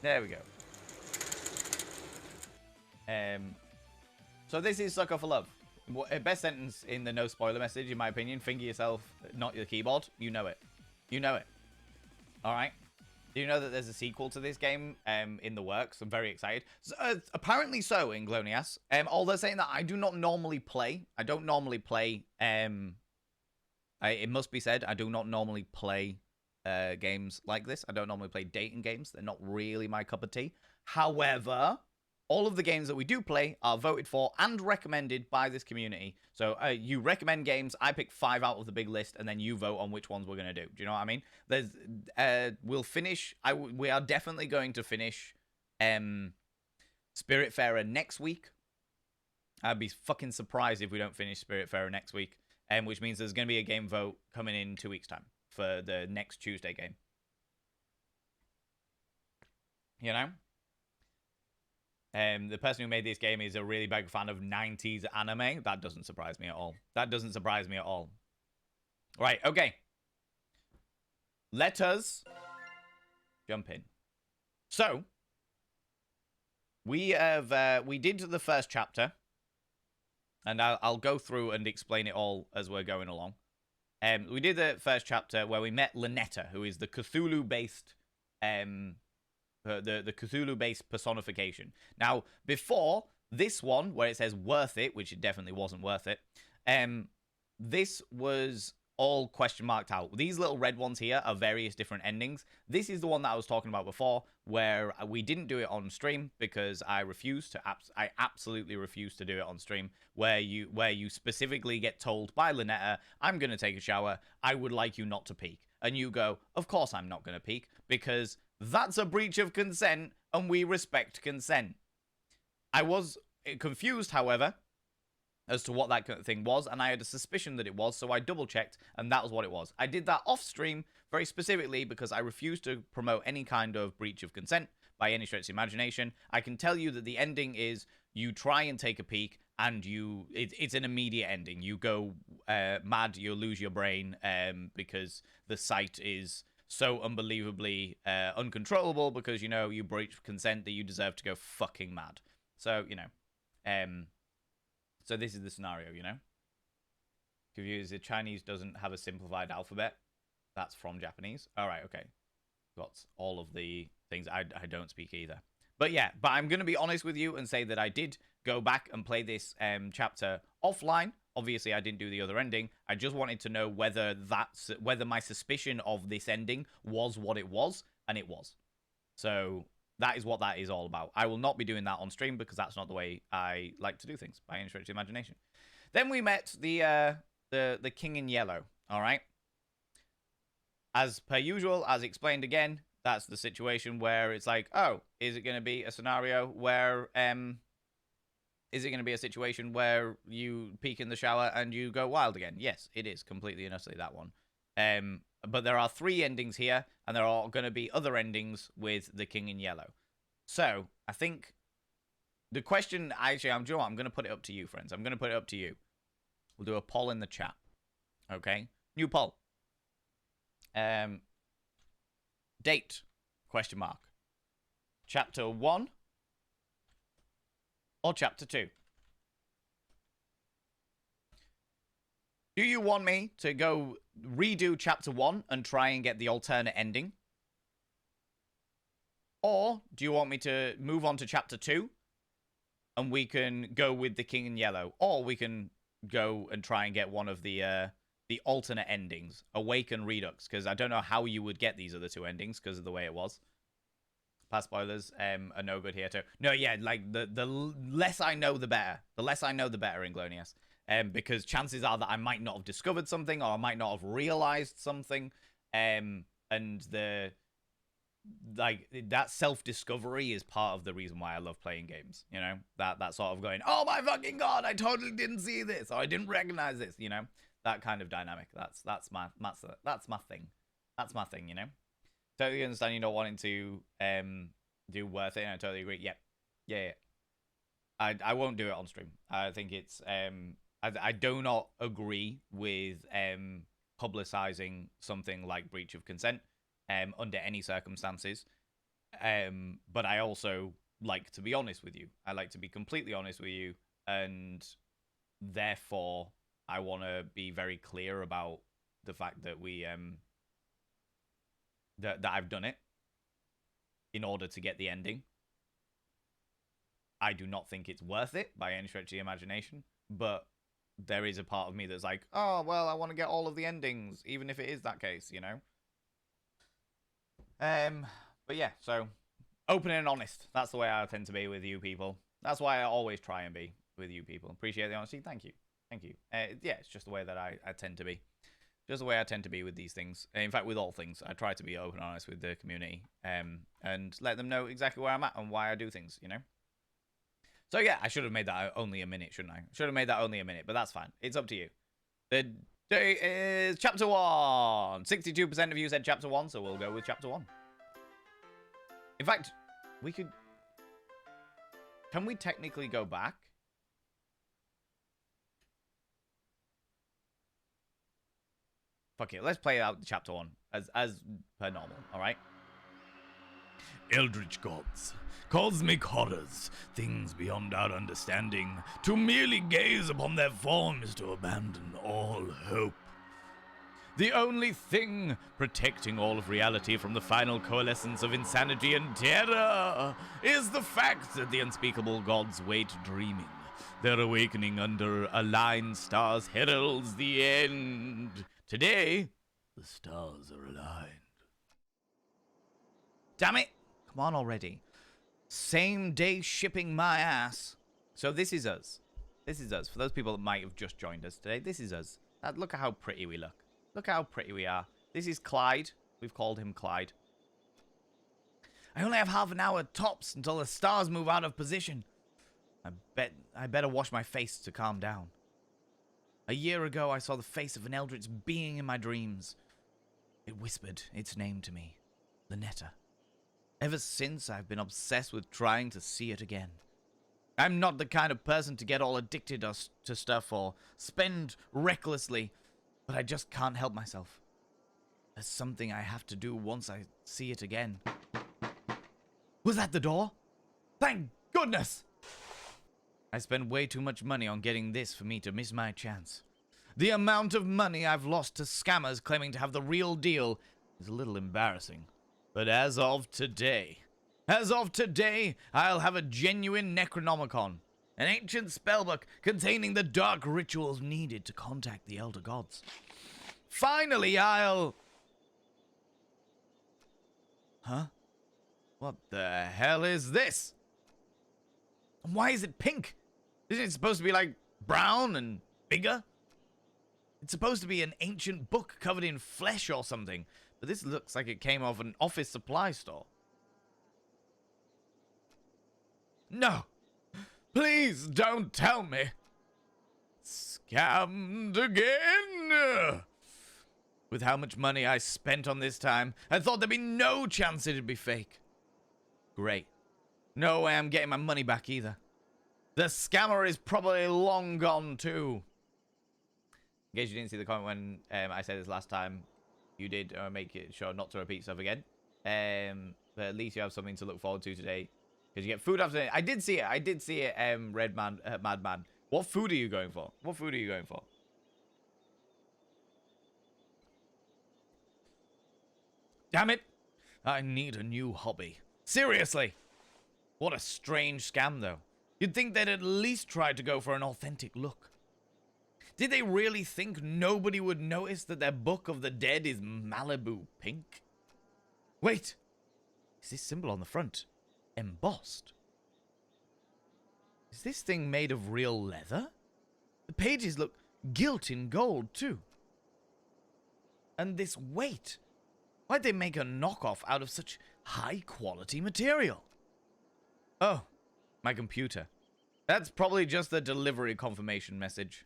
There we go. So this is Sucker for Love. Best sentence in the no spoiler message, in my opinion. Finger yourself, not your keyboard. You know it. You know it. All right. Do you know that there's a sequel to this game in the works? I'm very excited. So, apparently so, in Glonias. Although saying that I do not normally play. I don't normally play. It must be said, I do not normally play games like this. I don't normally play dating games. They're not really my cup of tea. However, all of the games that we do play are voted for and recommended by this community. So you recommend games, I pick 5 out of the big list, and then you vote on which ones we're going to do. Do you know what I mean? We'll finish. We are definitely going to finish Spiritfarer next week. I'd be fucking surprised if we don't finish Spiritfarer next week, which means there's going to be a game vote coming in 2 weeks' time for the next Tuesday game. You know? The person who made this game is a really big fan of 90s anime. That doesn't surprise me at all. That doesn't surprise me at all. Right, okay. Let us jump in. So, we did the first chapter, and I'll go through and explain it all as we're going along. We did the first chapter where we met Lynetta, who is the Cthulhu-based the Cthulhu-based personification. Now, before this one, where it says worth it, which it definitely wasn't worth it, this was all question marked out. These little red ones here are various different endings. This is the one that I was talking about before, where we didn't do it on stream because I refused to. I absolutely refused to do it on stream. Where you specifically get told by Lynetta, "I'm going to take a shower. I would like you not to peek," and you go, "Of course I'm not going to peek because that's a breach of consent, and we respect consent." I was confused, however, as to what that thing was, and I had a suspicion that it was, so I double-checked, and that was what it was. I did that off-stream very specifically because I refused to promote any kind of breach of consent by any stretch of imagination. I can tell you that the ending is you try and take a peek, and it's an immediate ending. You go mad, you lose your brain because the sight is so unbelievably uncontrollable because, you breach consent that you deserve to go fucking mad. So, so this is the scenario, Confused, the Chinese doesn't have a simplified alphabet. That's from Japanese. All right, okay. Got all of the things. I don't speak either. But yeah, I'm going to be honest with you and say that I did go back and play this chapter offline. Obviously, I didn't do the other ending. I just wanted to know whether my suspicion of this ending was what it was, and it was. So that is what that is all about. I will not be doing that on stream because that's not the way I like to do things by any stretch of the imagination. Then we met the King in Yellow. All right. As per usual, as explained again, that's the situation where it's like, oh, is it going to be a scenario where is it going to be a situation where you peek in the shower and you go wild again? Yes, it is completely and utterly that one. But there are 3 endings here, and there are going to be other endings with the King in Yellow. So, I think the question, actually, I'm going to put it up to you, friends. I'm going to put it up to you. We'll do a poll in the chat. Okay? New poll. Date, question mark. Chapter 1 or Chapter 2? Do you want me to go redo Chapter 1 and try and get the alternate ending? Or do you want me to move on to Chapter 2 and we can go with the King in Yellow? Or we can go and try and get one of the alternate endings, Awake and Redux, because I don't know how you would get these other 2 endings because of the way it was. Past spoilers are no good here too. No, yeah, like the less I know, the better. The less I know, the better in Glonias. Because chances are that I might not have discovered something or I might not have realized something. And that self-discovery is part of the reason why I love playing games. That sort of going, oh my fucking god, I totally didn't see this, or I didn't recognize this. That kind of dynamic. That's my thing. That's my thing. Totally understand you not wanting to do worth it, and I totally agree. Yeah. I won't do it on stream. I think it's I do not agree with publicizing something like breach of consent under any circumstances. But I also like to be honest with you. I like to be completely honest with you, and therefore I want to be very clear about the fact that that I've done it in order to get the ending. I do not think it's worth it by any stretch of the imagination, but there is a part of me that's like, oh, well, I want to get all of the endings, even if it is that case, you know? But yeah, so open and honest. That's the way I tend to be with you people. That's why I always try and be with you people. Appreciate the honesty. Thank you. Thank you. Yeah, it's just the way that I tend to be. Just the way I tend to be with these things. In fact, with all things, I try to be open and honest with the community, and let them know exactly where I'm at and why I do things, you know? So yeah, I should have made that only a minute, shouldn't I? Should have made that only a minute, but that's fine. It's up to you. The day is chapter 1. 62% of you said chapter 1, so we'll go with chapter 1. In fact, we could... Can we technically go back? Fuck it, let's play out chapter 1 as per normal, alright? Eldritch gods, cosmic horrors, things beyond our understanding, to merely gaze upon their forms to abandon all hope. The only thing protecting all of reality from the final coalescence of insanity and terror is the fact that the unspeakable gods wait dreaming. Their awakening under aligned stars heralds the end. Today, the stars are aligned. Damn it! Come on already. Same day shipping my ass. So this is us. This is us. For those people that might have just joined us today, this is us. Look at how pretty we look. Look how pretty we are. This is Clyde. We've called him Clyde. I only have half an hour tops until the stars move out of position. I better wash my face to calm down. A year ago, I saw the face of an eldritch being in my dreams. It whispered its name to me, Lynetta. Ever since, I've been obsessed with trying to see it again. I'm not the kind of person to get all addicted to stuff or spend recklessly, but I just can't help myself. There's something I have to do once I see it again. Was that the door? Thank goodness! I spend way too much money on getting this for me to miss my chance. The amount of money I've lost to scammers claiming to have the real deal is a little embarrassing. But as of today, I'll have a genuine Necronomicon, an ancient spellbook containing the dark rituals needed to contact the Elder Gods. Finally, I'll... Huh? What the hell is this? Why is it pink? Isn't it supposed to be, like, brown and bigger? It's supposed to be an ancient book covered in flesh or something, but this looks like it came off an office supply store. No! Please don't tell me! Scammed again! With how much money I spent on this time, I thought there'd be no chance it'd be fake. Great. No way I'm getting my money back either. The scammer is probably long gone too. In case you didn't see the comment when I said this last time, you did make it sure not to repeat stuff again. But at least you have something to look forward to today. Because you get food after... I did see it, Madman. What food are you going for? What food are you going for? Damn it! I need a new hobby. Seriously! What a strange scam, though. You'd think they'd at least try to go for an authentic look. Did they really think nobody would notice that their Book of the Dead is Malibu pink? Wait! Is this symbol on the front embossed? Is this thing made of real leather? The pages look gilt in gold, too. And this weight. Why'd they make a knockoff out of such high-quality material? Oh, my computer. That's probably just the delivery confirmation message.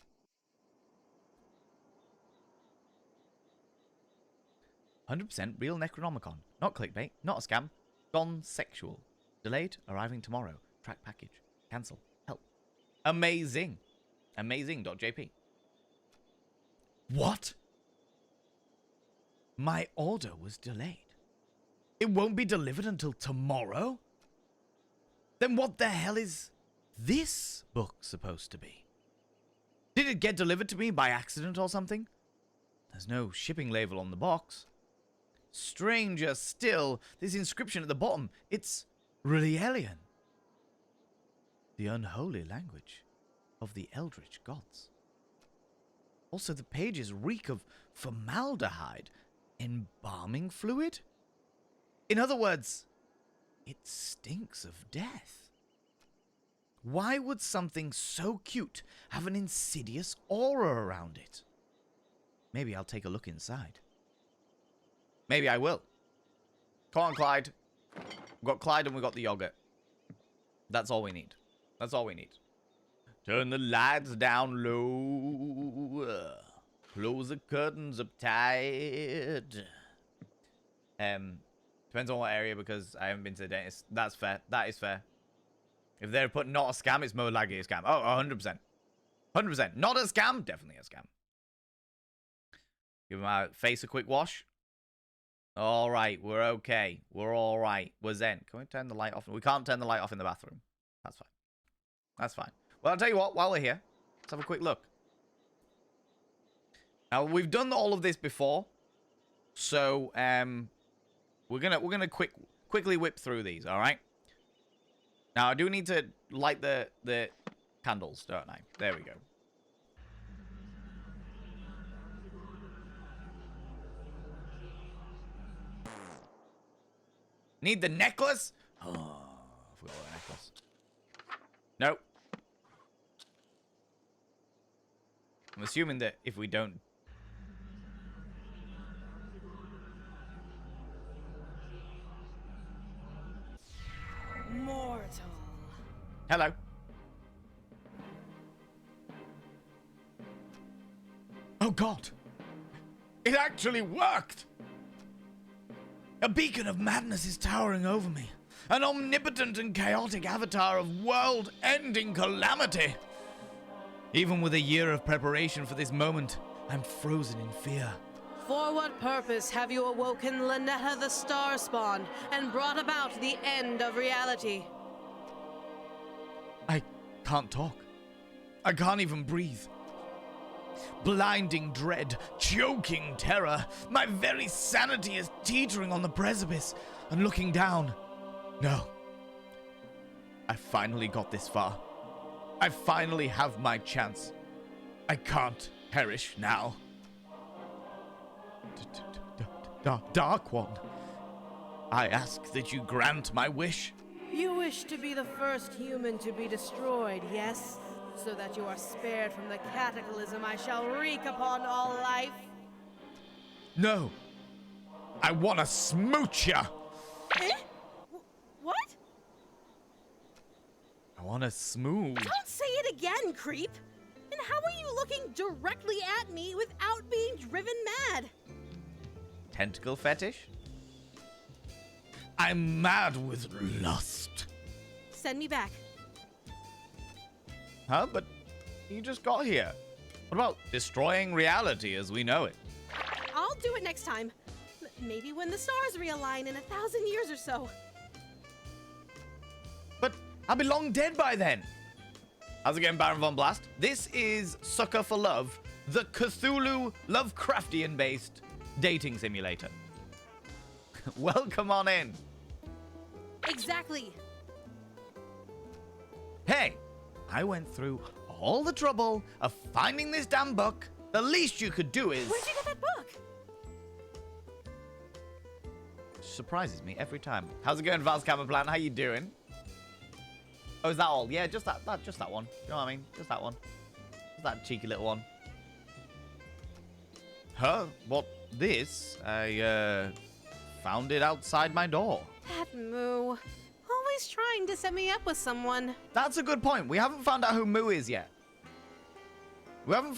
100% real Necronomicon. Not clickbait, not a scam. Gone sexual. Delayed, arriving tomorrow. Track package. Cancel. Help. Amazing. Amazing.jp. What? My order was delayed. It won't be delivered until tomorrow? Then what the hell is this book supposed to be? Did it get delivered to me by accident or something? There's no shipping label on the box. Stranger still, this inscription at the bottom, it's really alien. The unholy language of the eldritch gods. Also, the pages reek of formaldehyde, embalming fluid. In other words, it stinks of death. Why would something so cute have an insidious aura around it? Maybe I'll take a look inside. Maybe I will. Come on, Clyde. We've got Clyde and we've got the yogurt. That's all we need. That's all we need. Turn the lights down low. Close the curtains up tight. Depends on what area, because I haven't been to the dentist. That's fair. That is fair. If they're put not a scam, it's more likely a scam. Oh, 100%. 100%. Not a scam, definitely a scam. Give my face a quick wash. All right, we're okay. We're all right. We're zen. Can we turn the light off? We can't turn the light off in the bathroom. That's fine. That's fine. Well, I'll tell you what, while we're here, let's have a quick look. Now, we've done all of this before, so we're gonna quickly whip through these, all right? Now, I do need to light the candles, don't I? There we go. Need the necklace? Oh, I forgot the necklace. Nope. I'm assuming that if we don't... Mortal. Hello. Oh, God. It actually worked! A beacon of madness is towering over me. An omnipotent and chaotic avatar of world-ending calamity. Even with a year of preparation for this moment, I'm frozen in fear. For what purpose have you awoken Lynetta the Starspawn and brought about the end of reality? I can't talk. I can't even breathe. Blinding dread, choking terror. My very sanity is teetering on the precipice and looking down. No. I finally got this far. I finally have my chance. I can't perish now. Dark One, I ask that you grant my wish. You wish to be the first human to be destroyed, yes? So that you are spared from the cataclysm I shall wreak upon all life? No. I want to smooch ya. Eh? What? I want to smooch. Don't say it again, creep! And how are you looking directly at me without being driven mad? Tentacle fetish? I'm mad with lust. Send me back. Huh? But you just got here. What about destroying reality as we know it? I'll do it next time. Maybe when the stars realign in 1,000 years or so. But I'll be long dead by then. How's it going, Baron Von Blast? This is Sucker for Love, the Cthulhu Lovecraftian-based dating simulator. Welcome on in. Exactly. Hey, I went through all the trouble of finding this damn book. The least you could do is... Where'd you get that book? Surprises me every time. How's it going, Vals Camera? How you doing? Oh, is that all? Yeah, just that one. You know what I mean? Just that one. Just that cheeky little one. Huh? What? This? I, found it outside my door. That Moo. Always trying to set me up with someone. That's a good point. We haven't found out who Moo is yet. We're not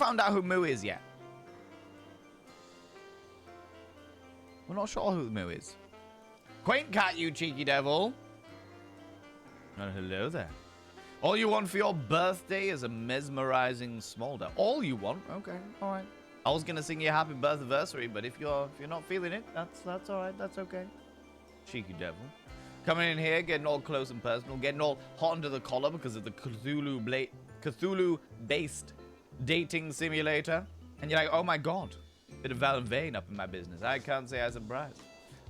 sure who Moo is. Quaint cat, you cheeky devil. Oh, hello there. All you want for your birthday is a mesmerizing smolder. All you want? Okay, all right. I was gonna sing you a happy birthday, but if you're not feeling it, that's all right. That's okay. Cheeky devil. Coming in here, getting all close and personal, getting all hot under the collar because of the Cthulhu-based dating simulator. And you're like, oh my god, bit of Val and Vane up in my business. I can't say I'm surprised.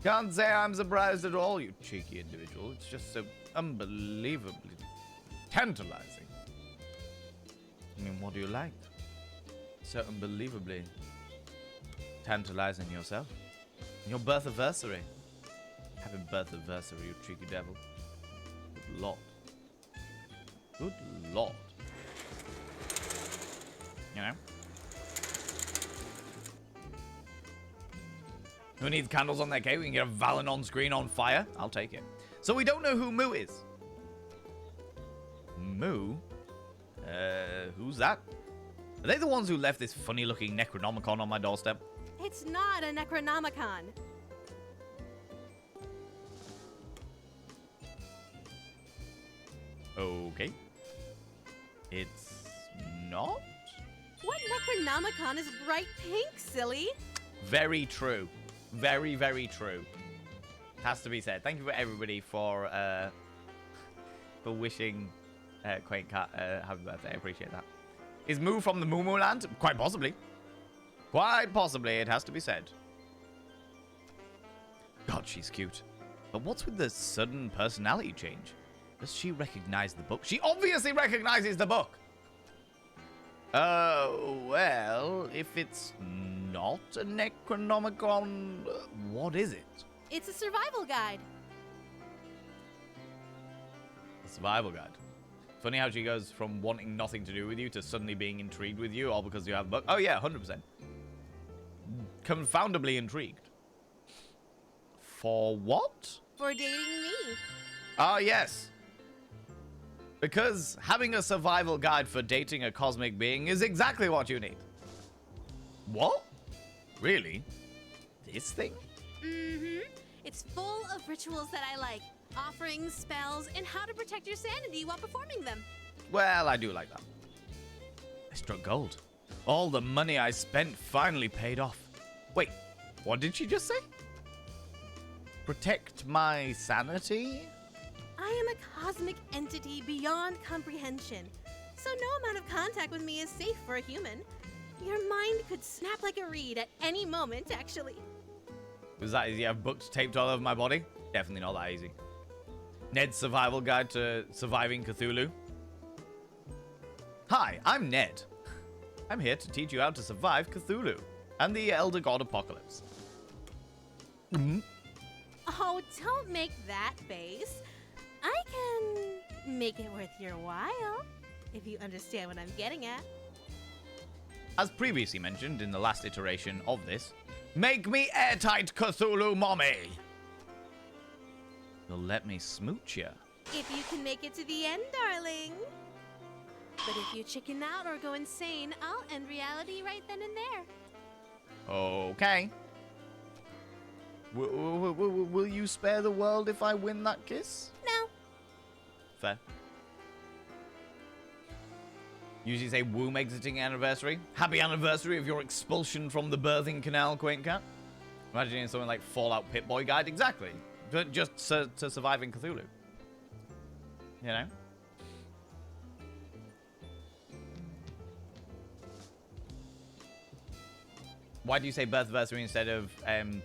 Can't say I'm surprised at all, you cheeky individual. It's just so unbelievably tantalizing. I mean, what do you like? So unbelievably tantalizing yourself. Your birth anniversary. Happy birth anniversary, you cheeky devil. Good lord. Good lord. You know? Who needs candles on their cake? We can get a Valen on screen on fire. I'll take it. So we don't know who Moo is. Moo? Who's that? Are they the ones who left this funny-looking Necronomicon on my doorstep? It's not a Necronomicon. Okay. It's not? What Necronomicon is bright pink, silly? Very true. Very, very true. Has to be said. Thank you for everybody for wishing Quaint Cat happy birthday. I appreciate that. Is Moo from the Moo Moo Land? Quite possibly. Quite possibly, it has to be said. God, she's cute. But what's with the sudden personality change? Does she recognize the book? She obviously recognizes the book! Well, if it's not a Necronomicon, what is it? It's a survival guide. A survival guide. Funny how she goes from wanting nothing to do with you to suddenly being intrigued with you, all because you have a book. Oh yeah, 100%. Confoundably intrigued. For what? For dating me. Ah, yes. Because having a survival guide for dating a cosmic being is exactly what you need. What? Really? This thing? Mm-hmm. It's full of rituals that I like. Offerings, spells, and how to protect your sanity while performing them. Well, I do like that. I struck gold. All the money I spent finally paid off. Wait, what did she just say? Protect my sanity? I am a cosmic entity beyond comprehension, so no amount of contact with me is safe for a human. Your mind could snap like a reed at any moment, actually. Was that easy? I have books taped all over my body? Definitely not that easy. Ned's survival guide to surviving Cthulhu. Hi, I'm Ned. I'm here to teach you how to survive Cthulhu and the Elder God Apocalypse. Oh, don't make that face. I can make it worth your while, if you understand what I'm getting at. As previously mentioned in the last iteration of this, make me airtight, Cthulhu mommy! You'll let me smooch ya. If you can make it to the end, darling. But if you chicken out or go insane, I'll end reality right then and there. Okay. Will you spare the world if I win that kiss? No. Fair. Usually say womb exiting anniversary. Happy anniversary of your expulsion from the birthing canal, Quaint Cat. Imagining something like Fallout Pip-Boy Guide. Exactly. But just to surviving Cthulhu. You know? Why do you say birthversary instead of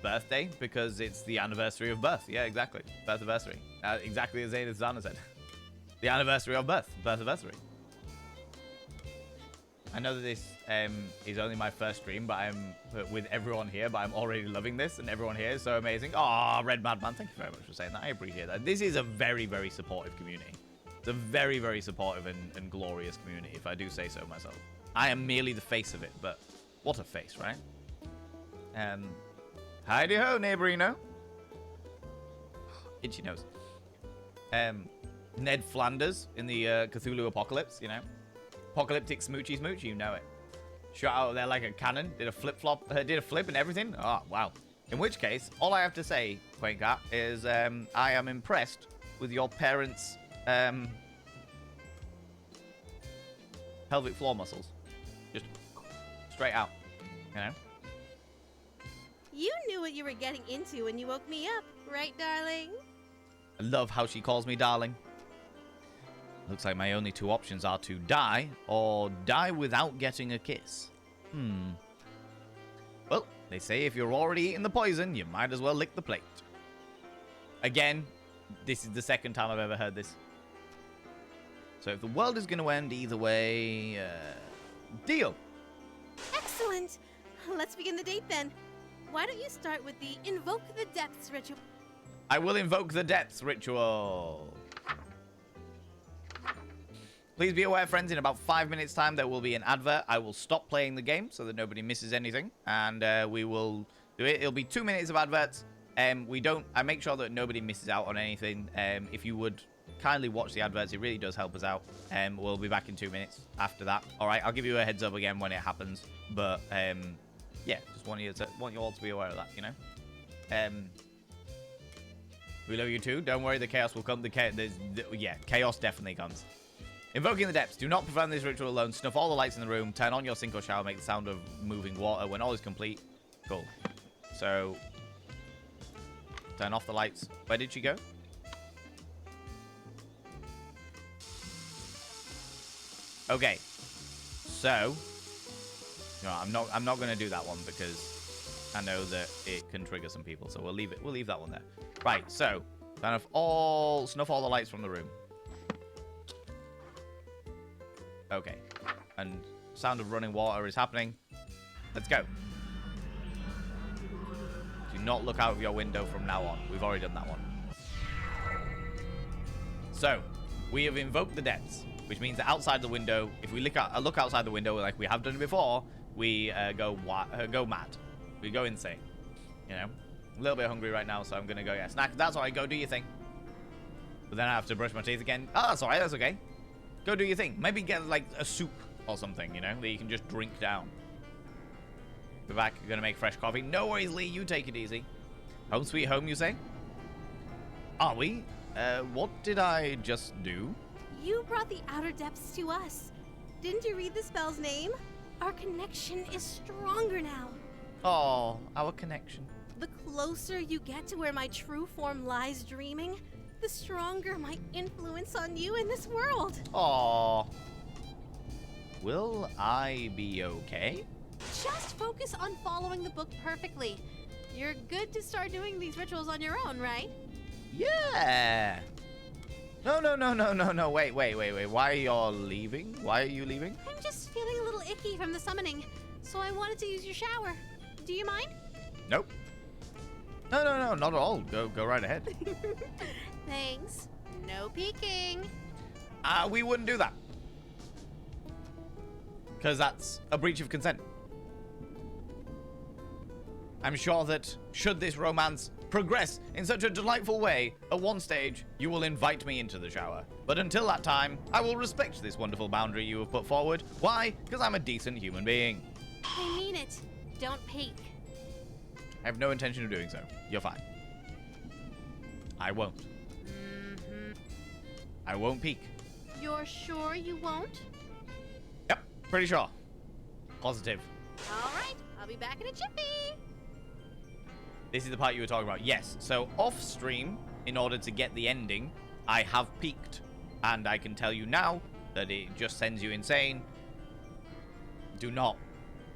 birthday? Because it's the anniversary of birth. Yeah, exactly. Birthversary. Exactly as Zana said. The anniversary of birth. Birthversary. I know that this is only my first stream, but I'm with everyone here, but I'm already loving this, and everyone here is so amazing. Aw, Red Madman, thank you very much for saying that. I appreciate that. This is a very, very supportive community. It's a very, very supportive and glorious community, if I do say so myself. I am merely the face of it, but what a face, right? Heidi-ho, neighborino. Itchy nose. Ned Flanders in the Cthulhu Apocalypse, you know? Apocalyptic smoochy smooch, you know it. Shot out there like a cannon, did a flip-flop, did a flip and everything. Oh, wow. In which case, all I have to say, Quaint Cat, is I am impressed with your parents' pelvic floor muscles. Just straight out, you know? You knew knew what you were getting into when you woke me up, right, darling? I love how she calls me darling. Looks like my only two options are to die or die without getting a kiss. Well, they say if you're already eating the poison, you might as well lick the plate. Again, this is the second time I've ever heard this. So if the world is going to end either way, deal. Excellent! Let's begin the date then. Why don't you start with the Invoke the Depths ritual? I will invoke the depths ritual. Please be aware, friends, in about 5 minutes' time there will be an advert. I will stop playing the game so that nobody misses anything, and we will do it. It'll be 2 minutes of adverts. I make sure that nobody misses out on anything. If you would kindly watch the adverts, it really does help us out. We'll be back in 2 minutes after that. All right, I'll give you a heads up again when it happens, but yeah, just want you all to be aware of that, you know. We love you too. Don't worry, the chaos will come. Chaos definitely comes. Invoking the depths. Do not perform this ritual alone. Snuff all the lights in the room. Turn on your sink or shower. Make the sound of moving water. When all is complete. Cool. So, turn off the lights. Where did she go? Okay. So, no, I'm not going to do that one because I know that it can trigger some people. So we'll leave it. We'll leave that one there. Right. So, snuff all the lights from the room. Okay. And sound of running water is happening. Let's go. Do not look out of your window from now on. We've already done that one. So, we have invoked the depths, which means that outside the window, if we look outside the window like we have done before, we go mad. We go insane. You know? A little bit hungry right now, so I'm going to go get a snack. That's all right. Go do your thing. But then I have to brush my teeth again. Oh, that's all right. That's okay. Go do your thing. Maybe get, like, a soup or something, you know, that you can just drink down. Be back. You're going to make fresh coffee. No worries, Lee. You take it easy. Home sweet home, you say? Are we? What did I just do? You brought the outer depths to us. Didn't you read the spell's name? Our connection is stronger now. Oh, our connection. The closer you get to where my true form lies dreaming, the stronger my influence on you in this world. Aw. Will I be okay? Just focus on following the book perfectly. You're good to start doing these rituals on your own, right? Yeah. No. Wait. Why are y'all leaving? Why are you leaving? I'm just feeling a little icky from the summoning, so I wanted to use your shower. Do you mind? Nope. No, not at all. Go right ahead. Thanks. No peeking. We wouldn't do that. Because that's a breach of consent. I'm sure that should this romance progress in such a delightful way, at one stage, you will invite me into the shower. But until that time, I will respect this wonderful boundary you have put forward. Why? Because I'm a decent human being. I mean it. Don't peek. I have no intention of doing so. You're fine. I won't. I won't peek. You're sure you won't? Yep, pretty sure. Positive. All right, I'll be back in a jiffy. This is the part you were talking about. Yes, so off stream, in order to get the ending, I have peeked. And I can tell you now that it just sends you insane. Do not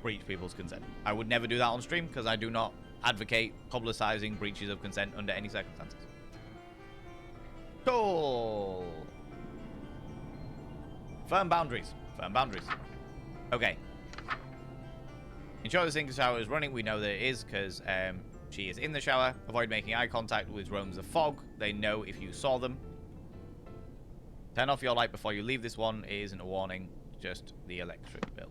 breach people's consent. I would never do that on stream because I do not advocate publicizing breaches of consent under any circumstances. Cool. Firm boundaries. Firm boundaries. Okay. Ensure the sink shower is running. We know that it is because she is in the shower. Avoid making eye contact with roams of fog. They know if you saw them. Turn off your light before you leave. This one is isn't a warning, just the electric bill.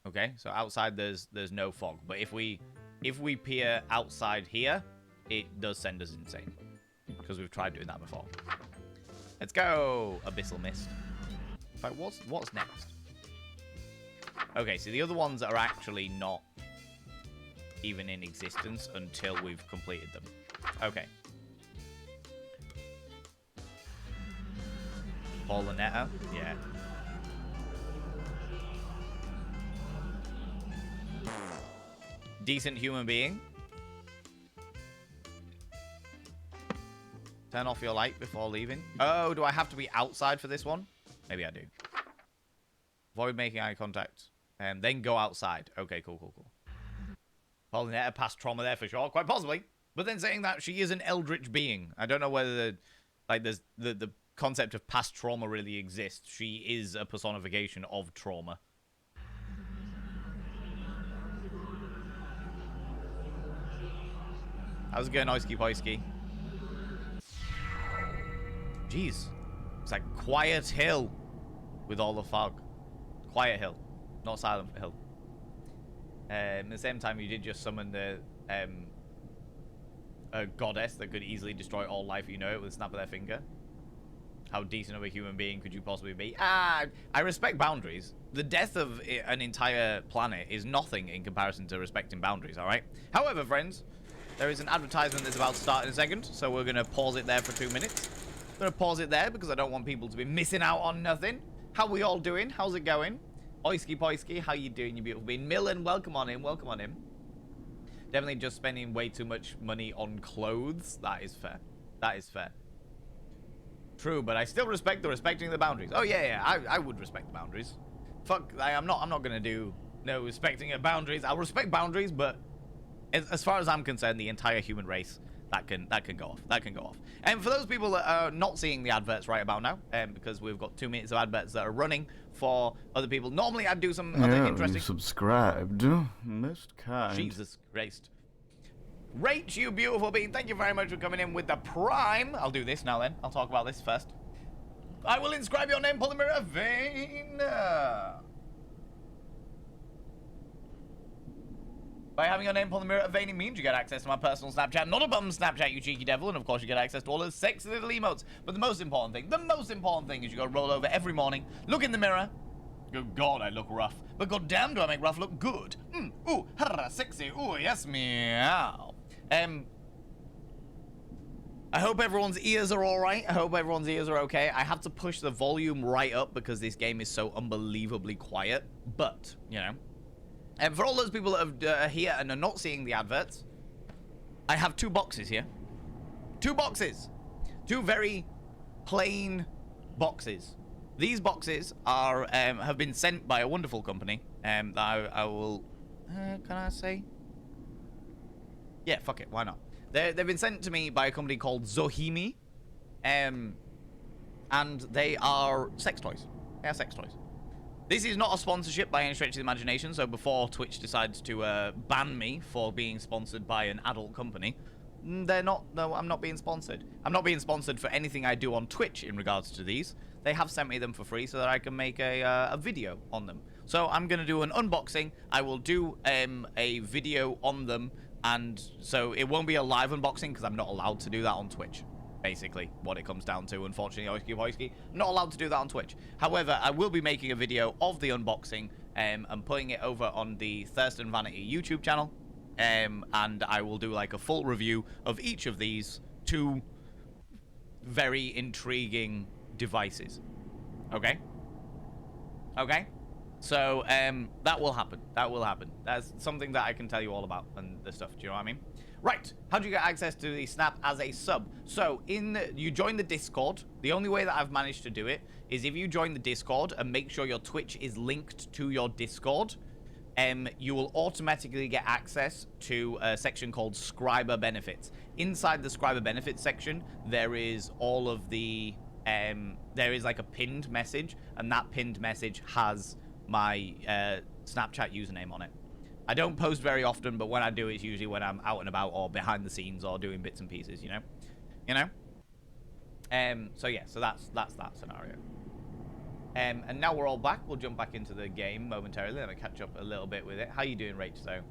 Okay, so outside there's no fog, but if we peer outside here, it does send us insane because we've tried doing that before. Let's go, Abyssal Mist. In fact, what's next? Okay, so the other ones are actually not even in existence until we've completed them. Okay. Paulinetta? Yeah. Decent human being. Turn off your light before leaving. Oh, do I have to be outside for this one? Maybe I do. Avoid making eye contact. And then go outside. Okay, cool, cool, cool. Paulinetta past trauma there for sure. Quite possibly. But then saying that she is an eldritch being. I don't know whether the concept of past trauma really exists. She is a personification of trauma. How's it going, Oisky Poisky? Jeez. It's like Quiet Hill with all the fog. Quiet Hill, not Silent Hill. At the same time, you did just summon the a goddess that could easily destroy all life, you know it, with a snap of their finger. How decent of a human being could you possibly be? I respect boundaries. The death of an entire planet is nothing in comparison to respecting boundaries, all right? However, friends, there is an advertisement that's about to start in a second, so we're going to pause it there for 2 minutes. I'm going to pause it there because I don't want people to be missing out on nothing. How we all doing? How's it going? Oisky Poisky, how you doing, you beautiful being? Millen, welcome on in, welcome on in. Definitely just spending way too much money on clothes. That is fair. That is fair. True, but I still respect the respecting the boundaries. Oh yeah, I would respect the boundaries. Fuck, I'm not gonna do no respecting of boundaries. I'll respect boundaries, but as far as I'm concerned, the entire human race, that can go off. That can go off. And for those people that are not seeing the adverts right about now, because we've got 2 minutes of adverts that are running for other people. Normally I'd do some other interesting. Subscribed. Most kind. Jesus Christ. Rach, you beautiful being, thank you very much for coming in with the Prime. I'll do this now then. I'll talk about this first. I will inscribe your name, Polymer Vein. By having your name upon the mirror of Vanity means you get access to my personal Snapchat, not a bum Snapchat, you cheeky devil, and of course you get access to all those sexy little emotes. But the most important thing is you gotta roll over every morning, look in the mirror. Good God, I look rough. But goddamn, do I make rough look good? Ooh, harra, sexy, ooh, yes, meow. I hope everyone's ears are alright. I hope everyone's ears are okay. I have to push the volume right up because this game is so unbelievably quiet. But, you know. And for all those people that are here and are not seeing the adverts, I have 2 boxes here. 2 boxes. 2 very plain boxes. These boxes are have been sent by a wonderful company. That I will... can I say? Yeah, fuck it. Why not? They've been sent to me by a company called Zohimi. And they are sex toys. They are sex toys. This is not a sponsorship by any stretch of the imagination, so before Twitch decides to ban me for being sponsored by an adult company, they're not, no, I'm not being sponsored. I'm not being sponsored for anything I do on Twitch in regards to these. They have sent me them for free so that I can make a video on them. So I'm going to do an unboxing. I will do a video on them, and so it won't be a live unboxing because I'm not allowed to do that on Twitch. Basically what it comes down to, unfortunately. Oisky, not allowed to do that on Twitch. However, I will be making a video of the unboxing and putting it over on the Thurston Vanity YouTube channel, and I will do like a full review of each of these 2 very intriguing devices. Okay, so that will happen. That's something that I can tell you all about and the stuff. Do you know what I mean? Right, how do you get access to the Snap as a sub? So, you join the Discord. The only way that I've managed to do it is if you join the Discord and make sure your Twitch is linked to your Discord, you will automatically get access to a section called Scriber Benefits. Inside the Scriber Benefits section, there is all of the, there is like a pinned message, and that pinned message has my Snapchat username on it. I don't post very often, but when I do, it's usually when I'm out and about or behind the scenes or doing bits and pieces, you know? So yeah, so that's that scenario. And now we're all back. We'll jump back into the game momentarily. Let me catch up a little bit with it. How you doing, Rach, though?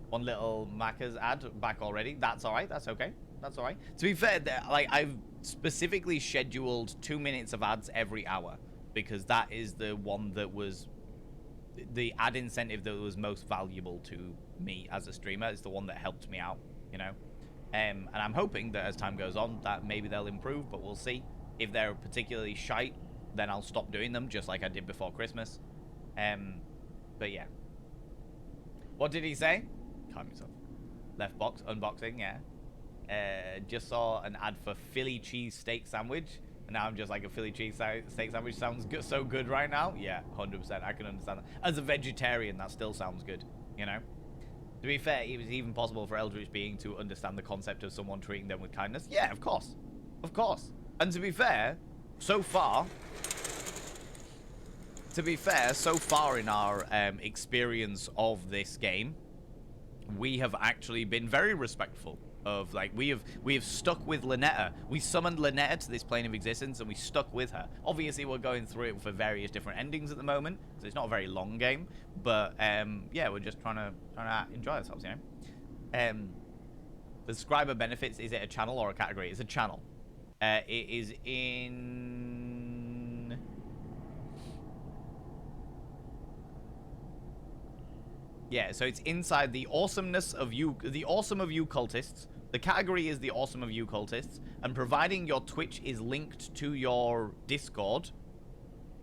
One little Macca's ad back already. That's all right. That's okay. That's all right. To be fair, like, I've specifically scheduled 2 minutes of ads every hour because that is the one that was... the ad incentive that was most valuable to me as a streamer. Is the one that helped me out, you know. And I'm hoping that as time goes on that maybe they'll improve, but we'll see. If they're particularly shite, then I'll stop doing them, just like I did before Christmas. But yeah. What did he say? Calm yourself. Left box, unboxing, yeah. Just saw an ad for Philly cheese steak sandwich. And now I'm just like, a Philly cheese steak sandwich sounds good, so good right now. Yeah, 100%. I can understand that. As a vegetarian, that still sounds good, you know? To be fair, it was even possible for Eldritch Being to understand the concept of someone treating them with kindness. Yeah, of course. Of course. And to be fair, so far in our experience of this game, we have actually been very respectful of, like, we have stuck with Lynetta. We summoned Lynetta to this plane of existence, and we stuck with her. Obviously, we're going through it for various different endings at the moment, so it's not a very long game. But yeah, we're just trying to enjoy ourselves, you know. The subscriber benefits, is it a channel or a category? It's a channel. It is in... Yeah, so it's inside the awesomeness of you, the awesome of you cultists. The category is the awesome of you cultists, and providing your Twitch is linked to your Discord,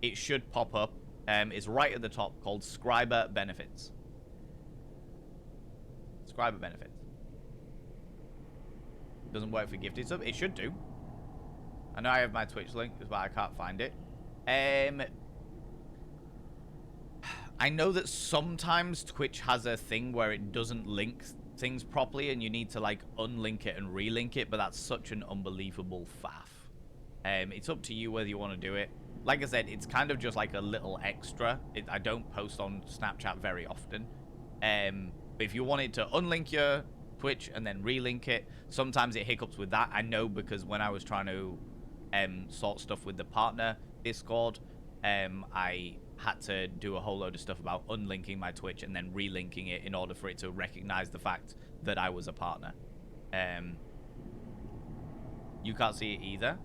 it should pop up. It's right at the top, called Scriber Benefits. Scriber Benefits. Doesn't work for gifted sub. It should do. I know I have my Twitch link, but I can't find it. I know that sometimes Twitch has a thing where it doesn't link things properly, and you need to, like, unlink it and relink it, but that's such an unbelievable faff. It's up to you whether you want to do it. Like I said, it's kind of just like a little extra. I don't post on Snapchat very often. But if you wanted to unlink your Twitch and then relink it, sometimes it hiccups with that. I know, because when I was trying to sort stuff with the partner Discord, I had to do a whole load of stuff about unlinking my Twitch and then relinking it in order for it to recognize the fact that I was a partner. You can't see it either.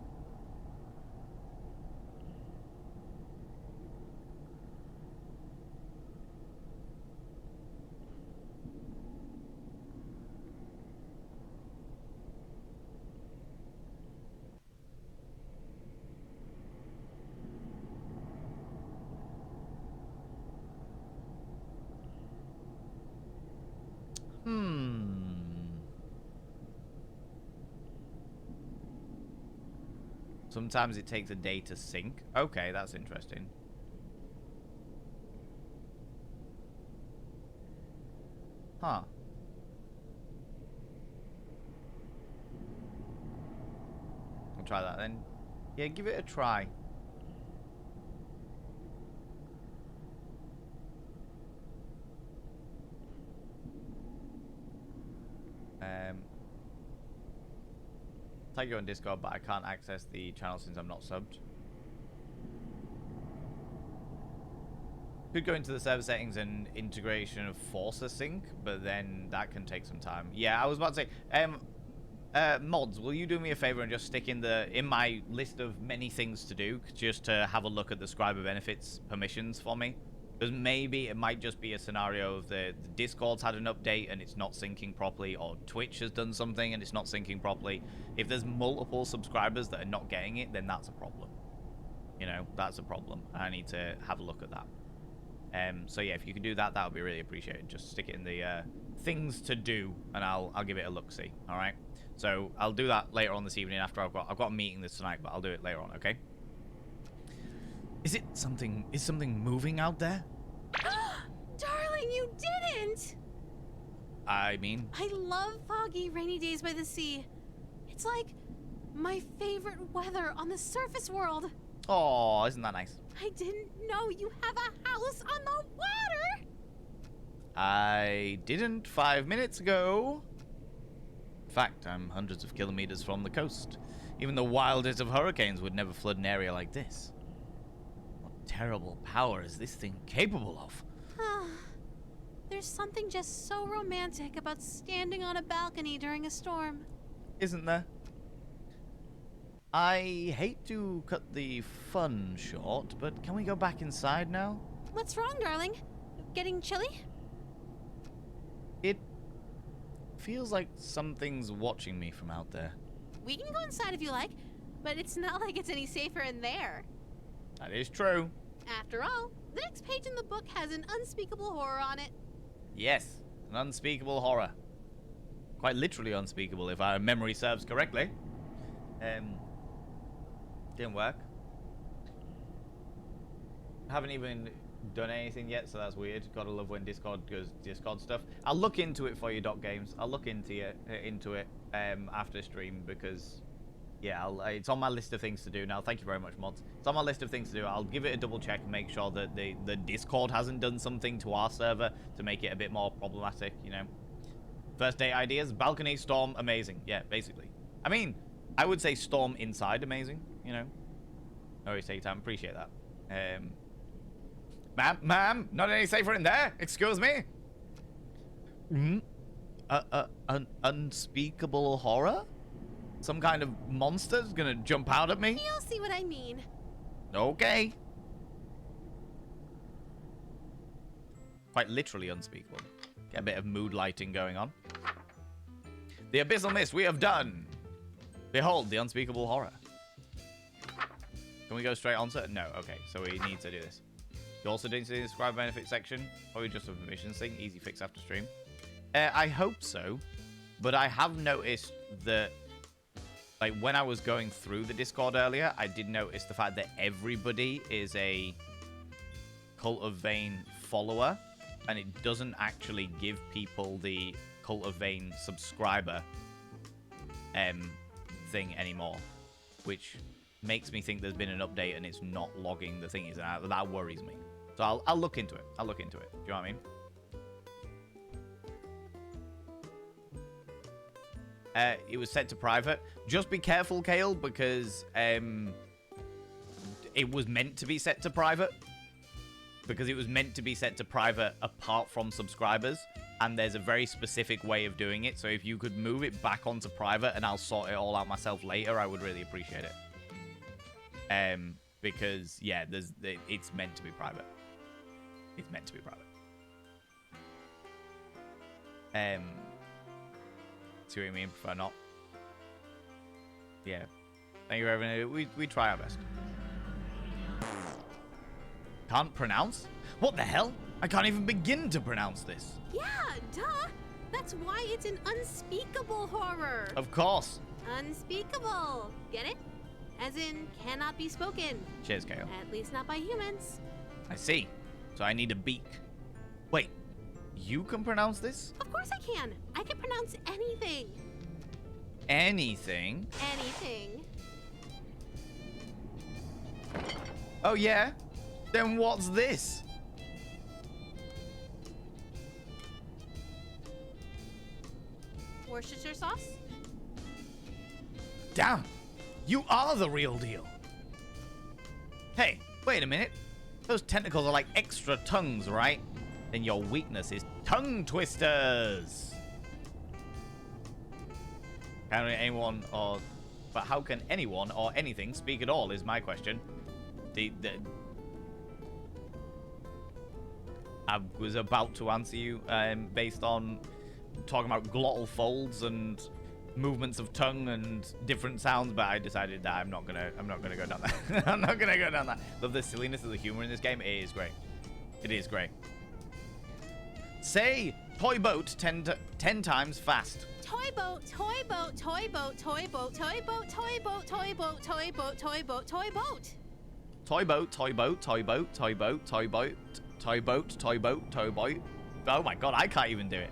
Sometimes it takes a day to sync. Okay, that's interesting. Huh. I'll try that then. Yeah, give it a try. Tag you on Discord, but I can't access the channel since I'm not subbed. Could go into the server settings and integration of Forcer Sync, but then that can take some time. Yeah, I was about to say, Mods, will you do me a favor and just stick in my list of many things to do, just to have a look at the Scriber Benefits permissions for me? Because maybe it might just be a scenario of the Discord's had an update and it's not syncing properly, or Twitch has done something and it's not syncing properly. If there's multiple subscribers that are not getting it, then that's a problem. You know, that's a problem. I need to have a look at that. So yeah, if you could do that, that would be really appreciated. Just stick it in the things to do, and I'll give it a look-see. All right. So I'll do that later on this evening after I've got a meeting this tonight, but I'll do it later on. Okay. Is something moving out there? Darling, you didn't! I mean... I love foggy, rainy days by the sea. It's like my favorite weather on the surface world. Oh, isn't that nice? I didn't know you have a house on the water! I didn't 5 minutes ago. In fact, I'm hundreds of kilometers from the coast. Even the wildest of hurricanes would never flood an area like this. Terrible power is this thing capable of? There's something just so romantic about standing on a balcony during a storm. Isn't there? I hate to cut the fun short, but can we go back inside now? What's wrong, darling? Getting chilly? It feels like something's watching me from out there. We can go inside if you like, but it's not like it's any safer in there. That is true. After all, the next page in the book has an unspeakable horror on it. Yes, an unspeakable horror. Quite literally unspeakable, if our memory serves correctly. Didn't work. Haven't even done anything yet, so that's weird. Gotta love when Discord goes Discord stuff. I'll look into it for you, .games. I'll look into it after stream because, yeah, it's on my list of things to do now. Thank you very much, mods. It's on my list of things to do. I'll give it a double check and make sure that the Discord hasn't done something to our server to make it a bit more problematic, you know. First date ideas, balcony, storm, amazing. Yeah, basically. I mean, I would say storm inside, amazing, you know. No worries, take time, appreciate that. Ma'am, not any safer in there? Excuse me? An unspeakable horror? Some kind of monster's gonna jump out at me? You'll see what I mean. Okay. Quite literally unspeakable. Get a bit of mood lighting going on. The abyssal mist we have done. Behold the unspeakable horror. Can we go straight on to it? No, okay, so we need to do this. You also didn't see the describe benefit section? Probably just a permissions thing. Easy fix after stream. I hope so, but I have noticed that, like, when I was going through the Discord earlier, I did notice the fact that everybody is a Cult of Vane follower, and it doesn't actually give people the Cult of Vane subscriber thing anymore, which makes me think there's been an update and it's not logging the thingies, and that worries me. So I'll look into it. I'll look into it. Do you know what I mean? It was set to private. Just be careful, Kale, because it was meant to be set to private. Because it was meant to be set to private apart from subscribers. And there's a very specific way of doing it. So if you could move it back onto private and I'll sort it all out myself later, I would really appreciate it. Because, yeah, it's meant to be private. It's meant to be private. See what you mean? Prefer not. Yeah. Thank you, Reverend. We try our best. Can't pronounce? What the hell? I can't even begin to pronounce this. Yeah, duh. That's why it's an unspeakable horror. Of course. Unspeakable. Get it? As in, cannot be spoken. Cheers, Kale. At least not by humans. I see. So I need a beak. Wait, you can pronounce this? Of course I can. I can pronounce anything. Anything? Anything. Oh, yeah? Then what's this? Worcestershire sauce? Damn! You are the real deal! Hey, wait a minute. Those tentacles are like extra tongues, right? Then your weakness is tongue twisters! But how can anyone or anything speak at all is my question. I was about to answer you based on talking about glottal folds and movements of tongue and different sounds, but I decided that I'm not gonna go down that. I'm not gonna go down that. Love the silliness of the humor in this game. It is great. It is great. Say toy boat 10 times fast. Toy boat, toy boat, toy boat, toy boat, toy boat, toy boat, toy boat, toy boat, toy boat, toy boat. Toy boat, toy boat, toy boat, toy boat, toy boat, toy boat, toy boat, toy boat. Oh my god, I can't even do it.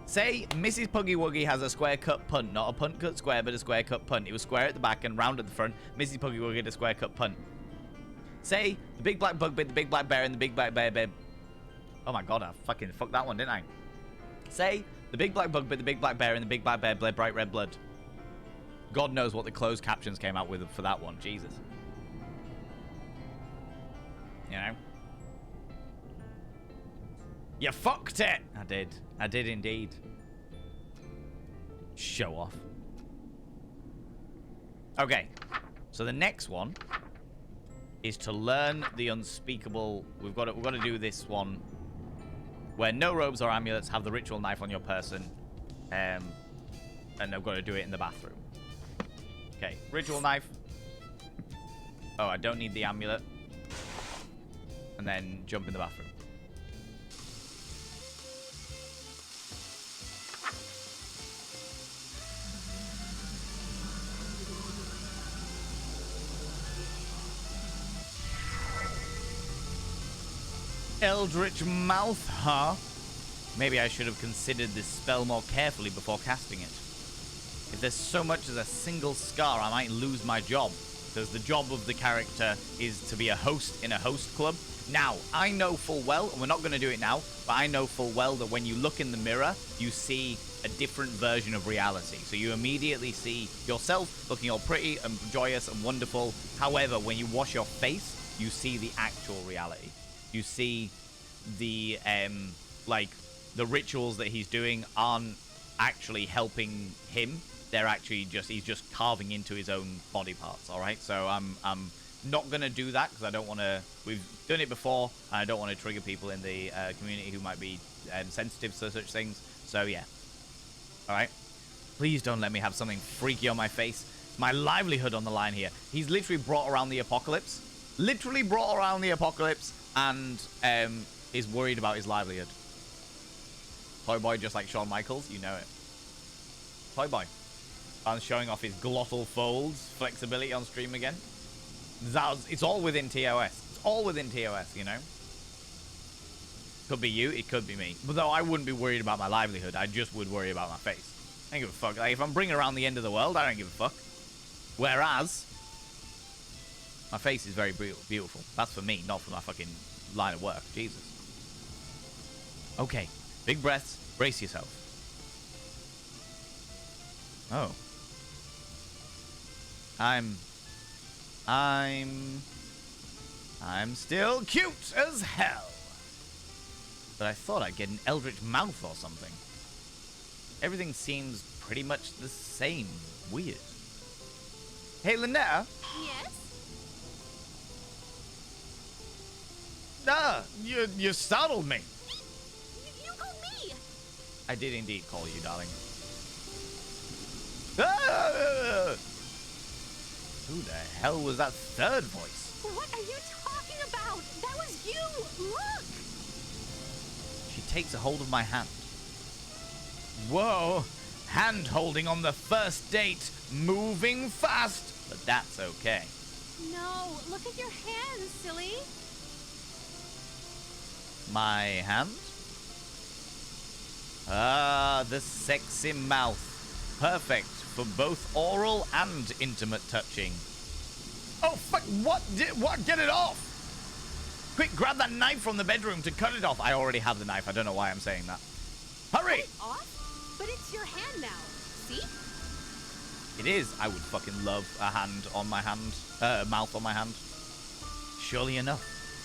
Say Mrs. Puggy Wuggy has a square cut punt, not a punt cut square, but a square cut punt. It was square at the back and round at the front. Mrs. Puggy Wuggy had a square cut punt. Say the big black bug bit the big black bear and the big black bear bit. Oh my god, I fucking fucked that one, didn't I? Say the big black bug bit the big black bear and the big black bear bled bright red blood. God knows what the closed captions came out with for that one. Jesus. You know? You fucked it! I did. I did indeed. Show off. Okay. So the next one is to learn the unspeakable. We've got to do this one where no robes or amulets, have the ritual knife on your person, and I've got to do it in the bathroom. Okay, ritual knife. Oh, I don't need the amulet. and then jump in the bathroom. Eldritch Mouth, huh? Maybe I should have considered this spell more carefully before casting it. If there's so much as a single scar, I might lose my job, because the job of the character is to be a host in a host club. Now, I know full well, and we're not going to do it now, but I know full well that when you look in the mirror, you see a different version of reality. So you immediately see yourself looking all pretty and joyous and wonderful. However, when you wash your face, you see the actual reality. You see the, like, the rituals that he's doing aren't actually helping him. They're actually just, he's just carving into his own body parts, all right? So I'm not going to do that because I don't want to, we've done it before, and I don't want to trigger people in the community who might be sensitive to such things. So, yeah. All right? Please don't let me have something freaky on my face. It's my livelihood on the line here. He's literally brought around the apocalypse. Literally brought around the apocalypse. And is worried about his livelihood. Toy Boy, just like Shawn Michaels, you know it. Toy Boy. And showing off his glottal folds, flexibility on stream again. It's all within TOS. It's all within TOS, you know? Could be you, it could be me. But though I wouldn't be worried about my livelihood, I just would worry about my face. I don't give a fuck. Like, if I'm bringing around the end of the world, I don't give a fuck. Whereas my face is very beautiful. That's for me, not for my fucking line of work. Jesus. Okay. Big breaths. Brace yourself. Oh. I'm still cute as hell. But I thought I'd get an eldritch mouth or something. Everything seems pretty much the same. Weird. Hey, Lynetta. Yes? You startled me. You called me! I did indeed call you, darling. Ah! Who the hell was that third voice? What are you talking about? That was you! Look! She takes a hold of my hand. Whoa! Hand holding on the first date. Moving fast. But that's okay. No, look at your hands, silly. My hand? Ah, the sexy mouth. Perfect for both oral and intimate touching. Oh, fuck, what? Get it off! Quick, grab that knife from the bedroom to cut it off. I already have the knife. I don't know why I'm saying that. Hurry! Cut it off? But it's your hand now. See? It is. I would fucking love a hand on my hand. Mouth on my hand. Surely enough.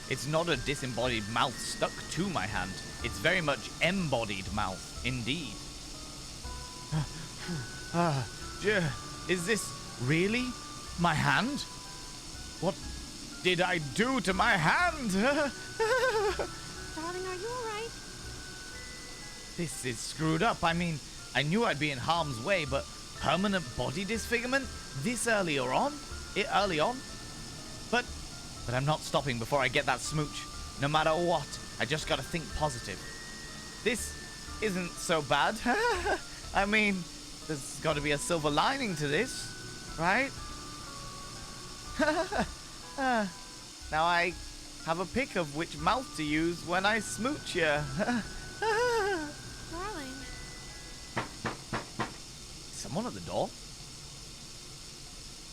It's not a disembodied mouth stuck to my hand. It's very much embodied mouth, indeed. Is this really my hand? What did I do to my hand? Darling, are you alright? This is screwed up. I mean, I knew I'd be in harm's way, but permanent body disfigurement this early on? But I'm not stopping before I get that smooch. No matter what, I just gotta think positive. This isn't so bad. I mean, there's gotta be a silver lining to this, right? Now I have a pick of which mouth to use when I smooch you. Darling. Someone at the door?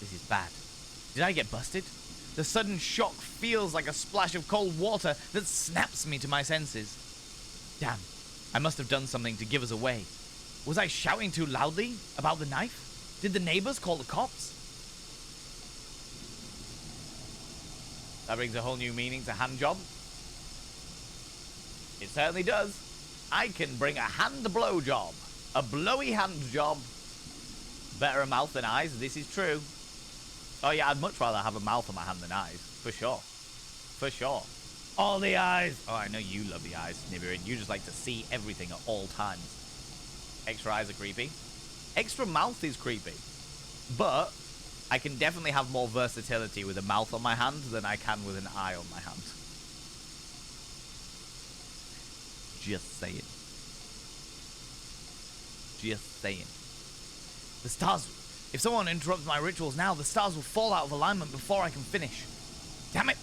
This is bad. Did I get busted? The sudden shock feels like a splash of cold water that snaps me to my senses. Damn, I must have done something to give us away. Was I shouting too loudly about the knife? Did the neighbors call the cops? That brings a whole new meaning to hand job. It certainly does. I can bring a hand blow job. A blowy hand job. Better a mouth than eyes, this is true. Oh yeah, I'd much rather have a mouth on my hand than eyes. For sure. For sure. All the eyes. Oh, I know you love the eyes, Nibirin. You just like to see everything at all times. Extra eyes are creepy. Extra mouth is creepy. But I can definitely have more versatility with a mouth on my hand than I can with an eye on my hand. Just saying. Just saying. The stars... If someone interrupts my rituals now, the stars will fall out of alignment before I can finish. Damn it!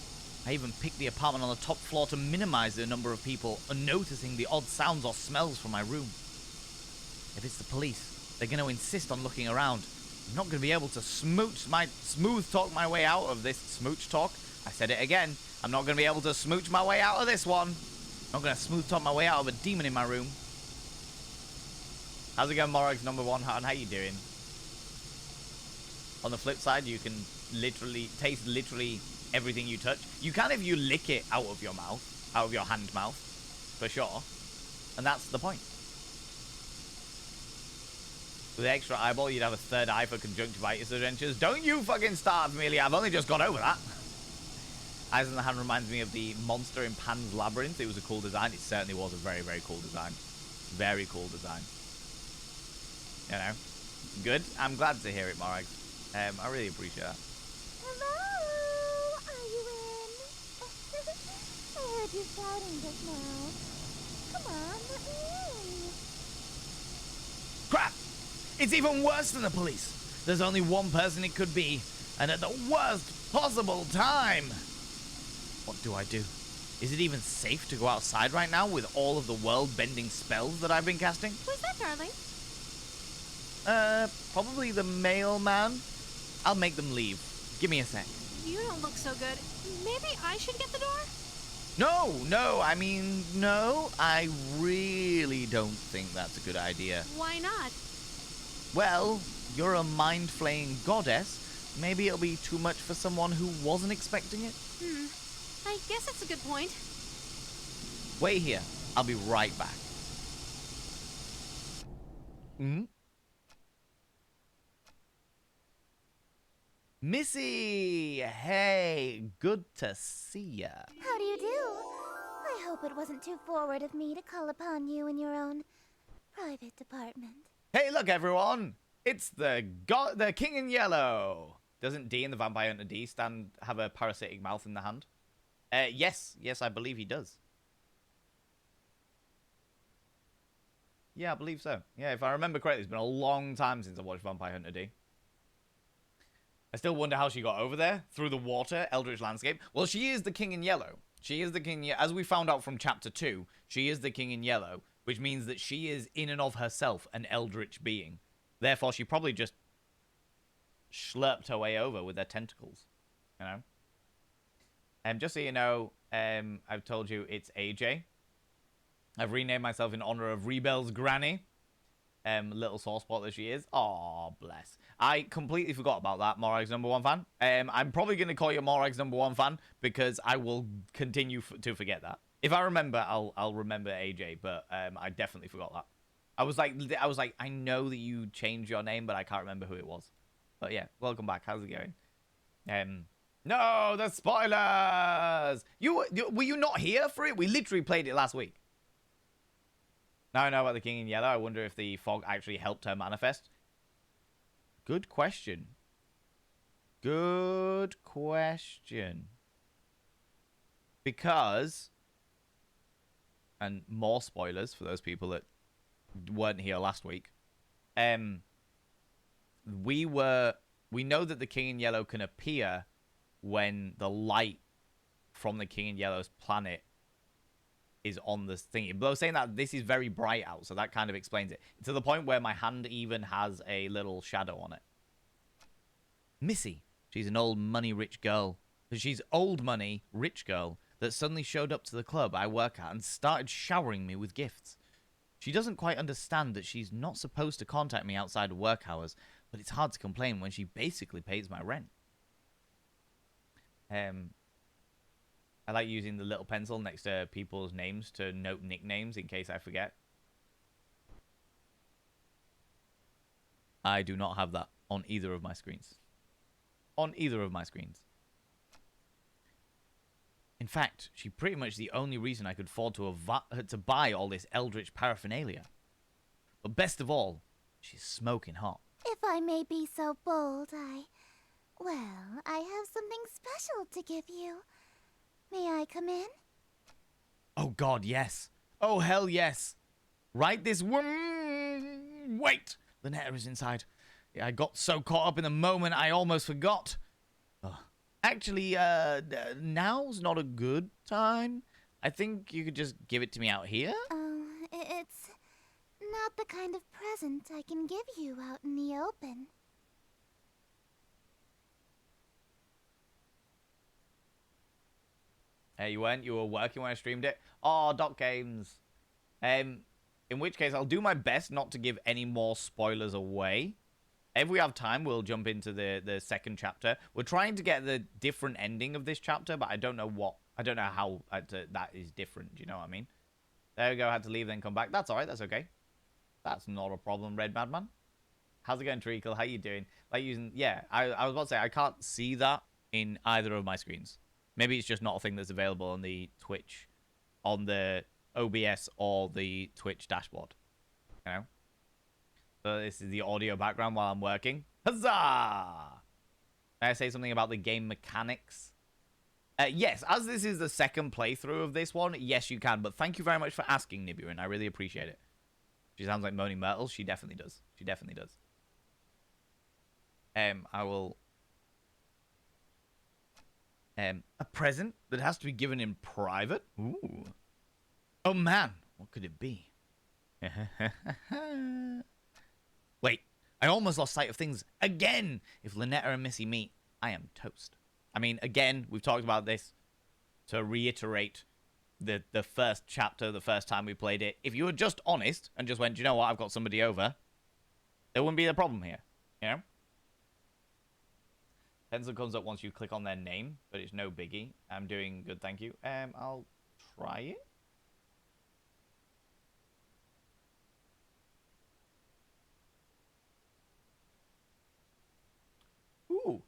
I even picked the apartment on the top floor to minimize the number of people unnoticing the odd sounds or smells from my room. If it's the police, they're going to insist on looking around. I'm not going to be able to smooth talk my way out of this smooch talk. I said it again. I'm not going to be able to smooch my way out of this one. I'm not going to smooth talk my way out of a demon in my room. How's it going, Morag's number one? How you doing? On the flip side, you can taste everything you touch. You can if you lick it out of your mouth, out of your hand mouth, for sure. And that's the point. With the extra eyeball, you'd have a third eye for conjunctivitis adventures. Don't you fucking start, Amelia. I've only just got over that. Eyes in the hand reminds me of the monster in Pan's Labyrinth. It was a cool design. It certainly was a very, very cool design. Very cool design. You know, good. I'm glad to hear it, Morag. I really appreciate that. Hello? Are you in? I heard you shouting just now. Come on, let me in. Crap! It's even worse than the police. There's only one person it could be, and at the worst possible time. What do I do? Is it even safe to go outside right now with all of the world-bending spells that I've been casting? Who's that, darling? Probably the mailman. I'll make them leave. Give me a sec. You don't look so good. Maybe I should get the door? No, I really don't think that's a good idea. Why not? Well, you're a mind-flaying goddess. Maybe it'll be too much for someone who wasn't expecting it. I guess that's a good point. Wait here. I'll be right back. Missy! Hey, good to see ya. How do you do? I hope it wasn't too forward of me to call upon you in your own private department. Hey, look, everyone! It's the King in Yellow. Doesn't D in the Vampire Hunter D have a parasitic mouth in the hand? Yes, I believe he does. Yeah, I believe so. Yeah, if I remember correctly, it's been a long time since I watched Vampire Hunter D. I still wonder how she got over there, through the water, Eldritch landscape. Well, she is the King in Yellow. She is the King in Yellow. As we found out from Chapter 2, she is the King in Yellow, which means that she is, in and of herself, an Eldritch being. Therefore, she probably just slurped her way over with her tentacles, you know? Just so you know, I've told you it's AJ. I've renamed myself in honor of Rebel's granny. Little sore spot that she is. Aw, bless. I completely forgot about that, Morag's number one fan. I'm probably going to call you Morag's number one fan because I will continue to forget that. If I remember, I'll remember AJ, but I definitely forgot that. I was like, I know that you changed your name, but I can't remember who it was. But yeah, welcome back. How's it going? No, the spoilers! Were you not here for it? We literally played it last week. Now I know about the King in Yellow. I wonder if the fog actually helped her manifest. Good question. Good question. Because, and more spoilers for those people that weren't here last week. We know that the King in Yellow can appear when the light from the King in Yellow's planet is on this thingy. But I was saying that this is very bright out, so that kind of explains it. To the point where my hand even has a little shadow on it. Missy. She's an old money-rich girl. She's old money, rich girl that suddenly showed up to the club I work at and started showering me with gifts. She doesn't quite understand that she's not supposed to contact me outside of work hours, but it's hard to complain when she basically pays my rent. I like using the little pencil next to people's names to note nicknames in case I forget. I do not have that on either of my screens. On either of my screens. In fact, she's pretty much the only reason I could afford to buy all this eldritch paraphernalia. But best of all, she's smoking hot. If I may be so bold, I have something special to give you. May I come in? Oh God, yes. Oh, hell yes. Right this one. Wait. Lynetta is inside. Yeah, I got so caught up in the moment, I almost forgot. Ugh. Actually, now's not a good time. I think you could just give it to me out here. Oh, it's not the kind of present I can give you out in the open. Hey, you weren't? You were working when I streamed it? Oh, Dot Games. In which case, I'll do my best not to give any more spoilers away. If we have time, we'll jump into the second chapter. We're trying to get the different ending of this chapter, but I don't know what. I don't know how that is different. Do you know what I mean? There we go. I had to leave, then come back. That's all right. That's okay. That's not a problem, Red Madman. How's it going, Treacle? How you doing? Like using... Yeah, I was about to say, I can't see that in either of my screens. Maybe it's just not a thing that's available on the Twitch, on the OBS or the Twitch dashboard. You know? So this is the audio background while I'm working. Huzzah! May I say something about the game mechanics? Yes, as this is the second playthrough of this one, yes, you can. But thank you very much for asking, Nibirin. I really appreciate it. She sounds like Moaning Myrtle. She definitely does. She definitely does. I will... a present that has to be given in private? Ooh. Oh, man. What could it be? Wait. I almost lost sight of things again. If Lynetta and Missy meet, I am toast. I mean, again, we've talked about this. To reiterate the first chapter, the first time we played it. If you were just honest and just went, do you know what, I've got somebody over, there wouldn't be a problem here. You know? Pencil comes up once you click on their name, but it's no biggie. I'm doing good, thank you. I'll try it. Ooh.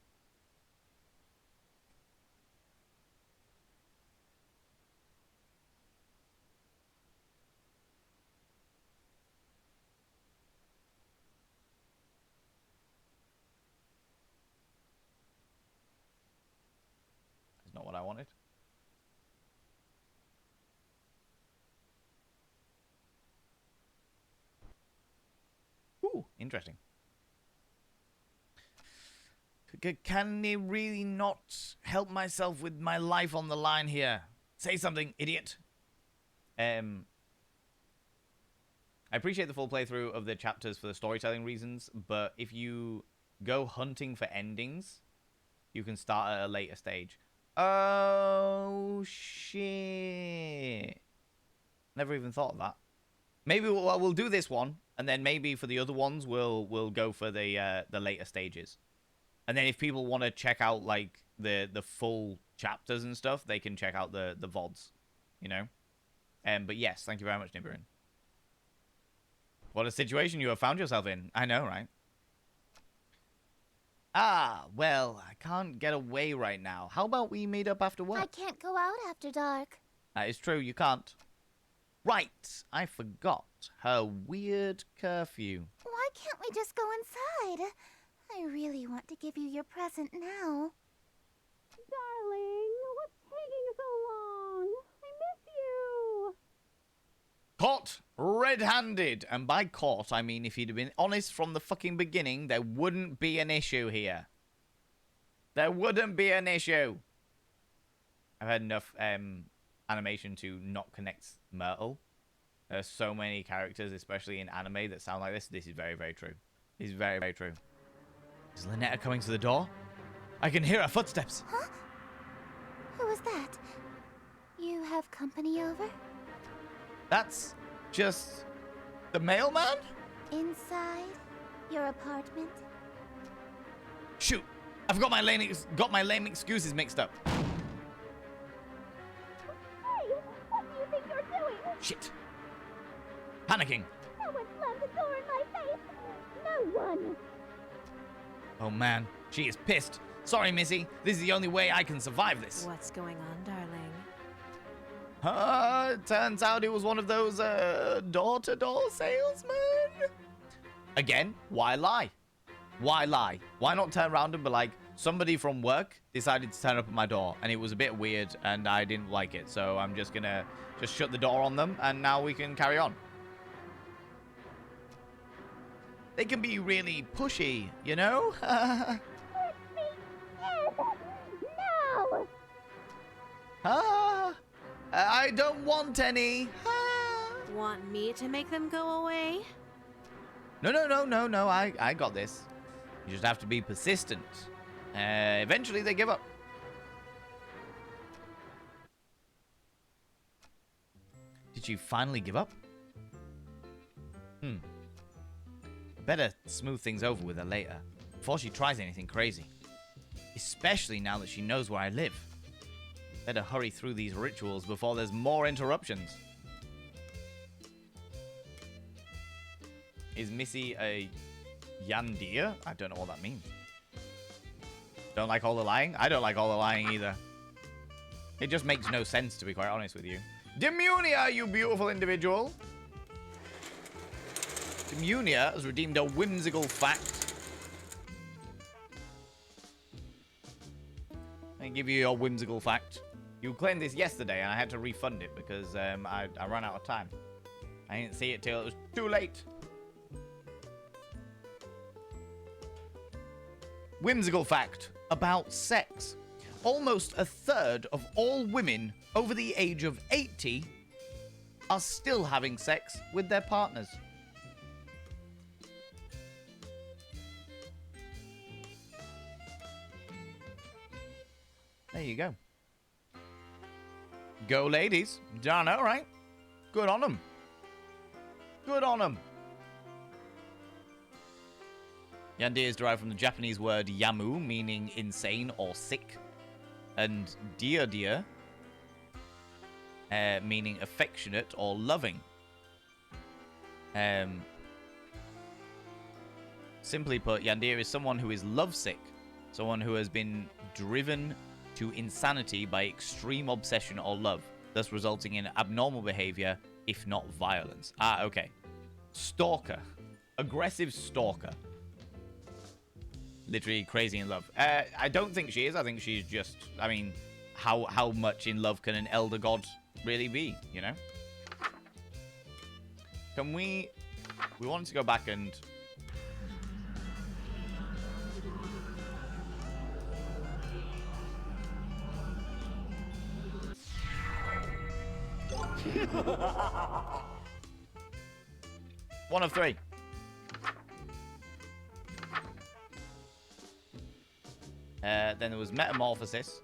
That's not what I wanted. Ooh, interesting. Can he really not help myself with my life on the line here? Say something, idiot. I appreciate the full playthrough of the chapters for the storytelling reasons, but if you go hunting for endings, you can start at a later stage. Oh, shit. Never even thought of that. Maybe we'll do this one, and then maybe for the other ones, we'll go for the later stages. And then if people want to check out, like, the full chapters and stuff, they can check out the Vods, you know? But yes, thank you very much, Nibirin. What a situation you have found yourself in. I know, right? Ah, well, I can't get away right now. How about we meet up after work? I can't go out after dark. That is true, you can't. Right, I forgot. Her weird curfew. Why can't we just go inside? I really want to give you your present now. Darling, what's taking so long? I miss you. Caught red-handed. And by caught, I mean if he'd have been honest from the fucking beginning, there wouldn't be an issue here. There wouldn't be an issue. I've had enough animation to not connect Myrtle. There's so many characters, especially in anime, that sound like this. This is very, very true. This is very, very true. Is Lynetta coming to the door? I can hear her footsteps. Huh? Who was that? You have company over? That's just the mailman? Inside your apartment? Shoot! I've got my lame excuses mixed up. Hey, what do you think you're doing? Shit! Panicking. Someone slammed the door in my face. No one. Oh man, she is pissed. Sorry, Missy. This is the only way I can survive this. What's going on, darling? Turns out it was one of those, door-to-door salesmen. Again, why lie? Why lie? Why not turn around and be like, somebody from work decided to turn up at my door, and it was a bit weird, and I didn't like it. So I'm just gonna shut the door on them, and now we can carry on. They can be really pushy, you know? No! Ah, I don't want any. Ah. Want me to make them go away? No. I got this. You just have to be persistent. Eventually they give up. Did you finally give up? Better smooth things over with her later, before she tries anything crazy. Especially now that she knows where I live. Better hurry through these rituals before there's more interruptions. Is Missy a Yandir? I don't know what that means. Don't like all the lying? I don't like all the lying either. It just makes no sense, to be quite honest with you. Demunia, you beautiful individual! Demunia has redeemed a whimsical fact. I give you your whimsical fact. You claimed this yesterday, and I had to refund it because I ran out of time. I didn't see it till it was too late. Whimsical fact about sex. Almost a third of all women over the age of 80 are still having sex with their partners. There you go. Go, ladies. Darn all right. Good on them. Good on them. Yandir is derived from the Japanese word yamu, meaning insane or sick, and dia, meaning affectionate or loving. Simply put, Yandir is someone who is lovesick, someone who has been driven to insanity by extreme obsession or love, thus resulting in abnormal behavior, if not violence. Ah, okay. Stalker. Aggressive stalker. Literally crazy in love. I don't think she is. I think she's just, I mean, how much in love can an elder god really be, you know? Can we wanted to go back and... One of three. Then there was Metamorphosis.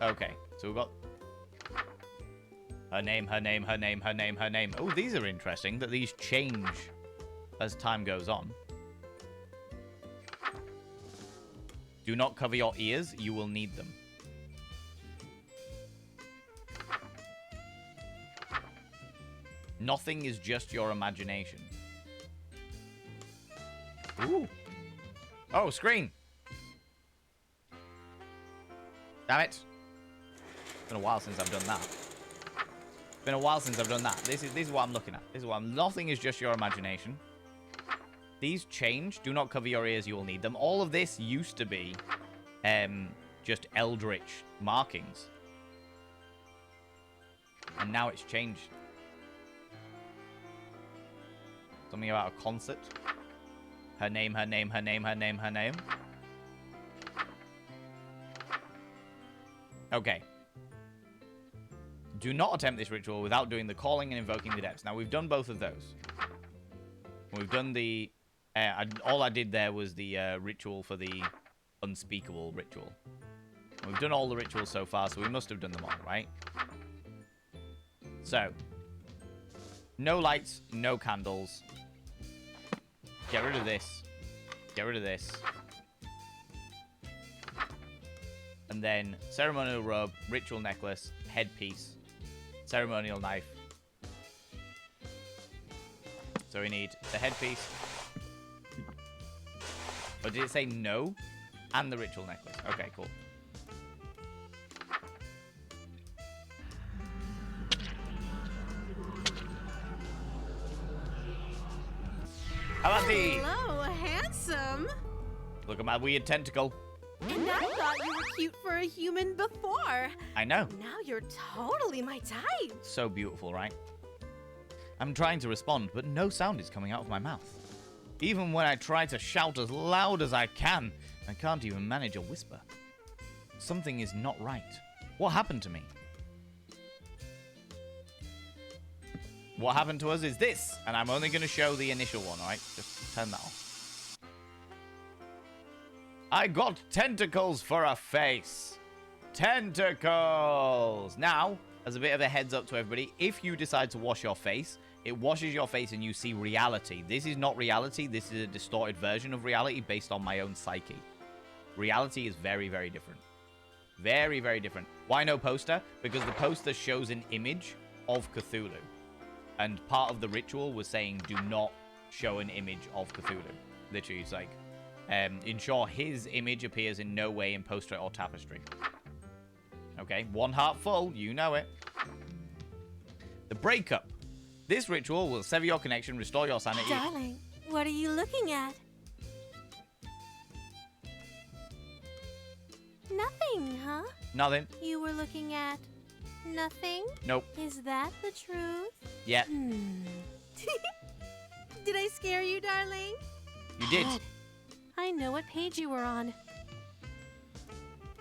Okay, so we've got her name. Oh, these are interesting, that these change as time goes on. Do not cover your ears, you will need them. Nothing is just your imagination. Ooh. Oh, screen. Damn it. It's been a while since I've done that. It's been a while since I've done that. This is what I'm looking at. This is what nothing is just your imagination. These change. Do not cover your ears, you will need them. All of this used to be just eldritch markings. And now it's changed. Something about a concert. Her name. Okay. Do not attempt this ritual without doing the calling and invoking the depths. Now, we've done both of those. We've done the... all I did there was the ritual for the unspeakable ritual. We've done all the rituals so far, so we must have done them all, right? So. No lights, no candles. Get rid of this. Get rid of this. And then ceremonial robe, ritual necklace, headpiece, ceremonial knife. So we need the headpiece. Or did it say no? And the ritual necklace. Okay, cool. How about the... Hello, handsome. Look at my weird tentacle. And I thought you were cute for a human before. I know. Now you're totally my type. So beautiful, right? I'm trying to respond, but no sound is coming out of my mouth. Even when I try to shout as loud as I can, I can't even manage a whisper. Something is not right. What happened to me? What happened to us is this, and I'm only going to show the initial one, alright? Just turn that off. I got tentacles for a face. Tentacles! Now, as a bit of a heads up to everybody, if you decide to wash your face, it washes your face and you see reality. This is not reality. This is a distorted version of reality based on my own psyche. Reality is very, very different. Very, very different. Why no poster? Because the poster shows an image of Cthulhu. And part of the ritual was saying, do not show an image of Cthulhu. Literally, it's like, ensure his image appears in no way in poster or tapestry. Okay, one heart full, you know it. The breakup. This ritual will sever your connection, restore your sanity. Darling, what are you looking at? Nothing, huh? Nothing. You were looking at nothing? Nope. Is that the truth? Yeah, Did I scare you, darling? you did. Good. I know what page you were on.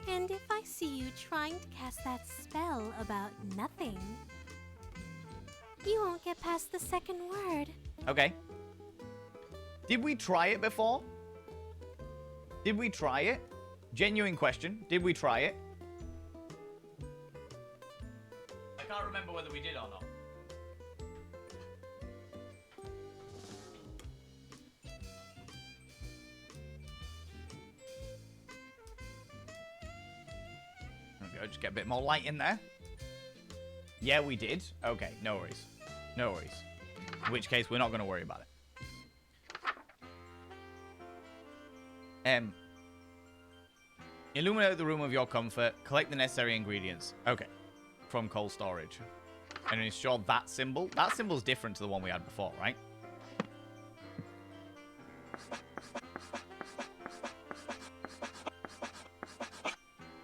And if I see you trying to cast that spell about nothing, you won't get past the second word. Okay. Did we try it before? Did we try it? Genuine question. Did we try it? I can't remember whether we did or not. There we go. Just get a bit more light in there. Yeah, we did. Okay, no worries. No worries. In which case, we're not going to worry about it. Illuminate the room of your comfort. Collect the necessary ingredients. Okay. From cold storage. And ensure that symbol. That symbol's different to the one we had before, right?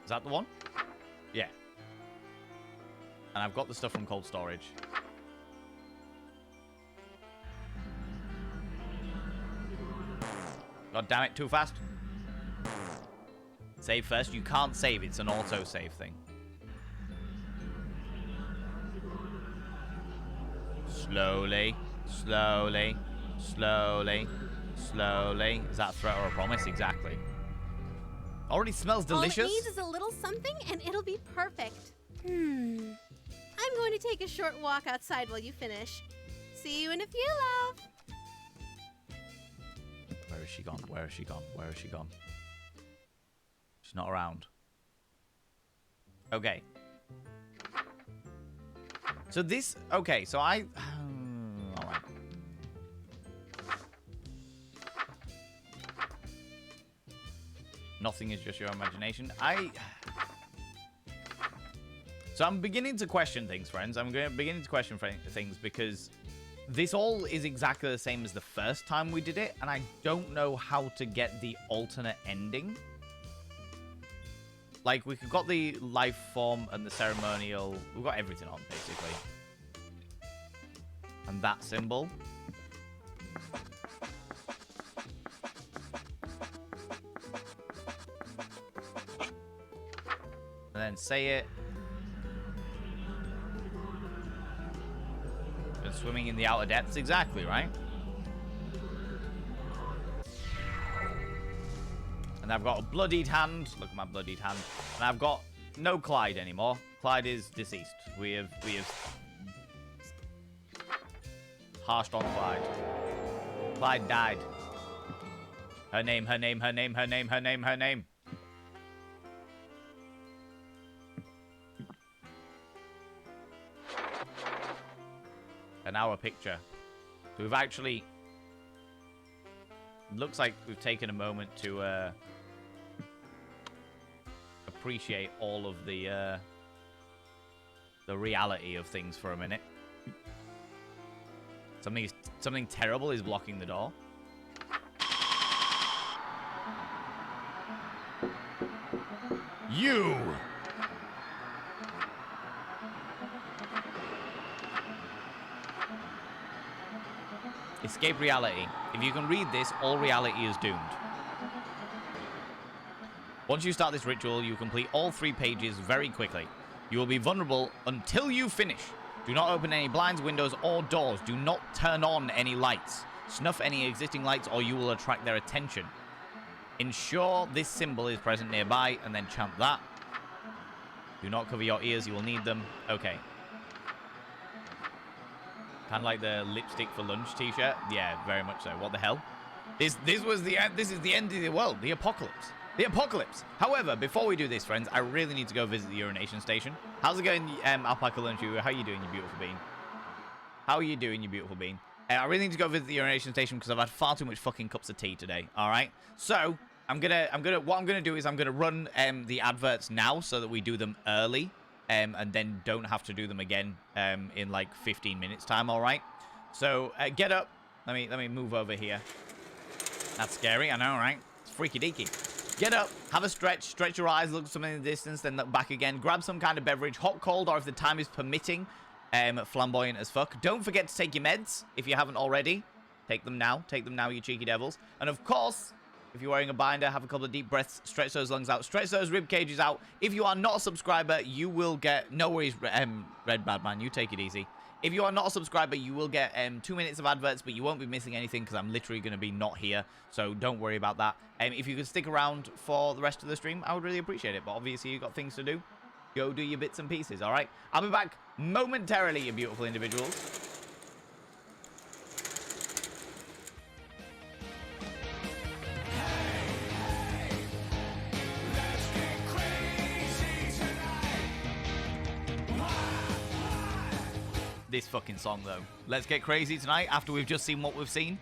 Is that the one? Yeah. And I've got the stuff from cold storage. God damn it, too fast. Save first. You can't save. It's an auto-save thing. Slowly. Slowly. Slowly. Slowly. Is that a threat or a promise? Exactly. Already smells delicious. All it needs is a little something and it'll be perfect. I'm going to take a short walk outside while you finish. See you in a few, love. Where is she gone? Where is she gone? Where is she gone? She's not around. Okay. So this... Okay, so I... Alright. Nothing is just your imagination. So I'm beginning to question things, friends. I'm beginning to question things because this all is exactly the same as the first time we did it, and I don't know how to get the alternate ending. Like, we've got the life form and the ceremonial. We've got everything on, basically. And that symbol. And then say it. And swimming in the outer depths, exactly, right? And I've got a bloodied hand. Look at my bloodied hand. And I've got no Clyde anymore. Clyde is deceased. We have harshed on Clyde. Clyde died. Her name, her name, her name, her name, her name, her name. And our picture. So we've actually... Looks like we've taken a moment to appreciate all of the reality of things for a minute. Something terrible is blocking the door. You! Escape reality. If you can read this, all reality is doomed. Once you start this ritual, you complete all 3 pages very quickly. You will be vulnerable until you finish. Do not open any blinds, windows, or doors. Do not turn on any lights. Snuff any existing lights or you will attract their attention. Ensure this symbol is present nearby and then chant that. Do not cover your ears, you will need them. Okay. Kind of like the lipstick for lunch t-shirt. Yeah, very much so. What the hell? This is the end of the world. The apocalypse. The apocalypse. However, before we do this, friends, I really need to go visit the urination station. How's it going, Alpaca Lunchu? How are you doing, you beautiful bean? How are you doing, you beautiful bean? I really need to go visit the urination station because I've had far too much fucking cups of tea today. All right. So what I'm gonna do is I'm gonna run the adverts now so that we do them early, and then don't have to do them again in like 15 minutes time. All right. So get up. Let me move over here. That's scary. I know, right? It's freaky deaky. Get up, have a stretch your eyes, look at something in the distance, then look back again. Grab some kind of beverage, hot, cold, or if the time is permitting, flamboyant as fuck. Don't forget to take your meds if you haven't already. Take them now, you cheeky devils. And of course, if you're wearing a binder, have a couple of deep breaths, stretch those lungs out, stretch those rib cages out. If you are not a subscriber, you will get, no worries, Red Bad Man, you take it easy. If you are not a subscriber, you will get 2 minutes of adverts, but you won't be missing anything because I'm literally going to be not here. So don't worry about that. If you could stick around for the rest of the stream, I would really appreciate it. But obviously, you've got things to do. Go do your bits and pieces, all right? I'll be back momentarily, you beautiful individuals. This fucking song, though. Let's get crazy tonight after we've just seen what we've seen.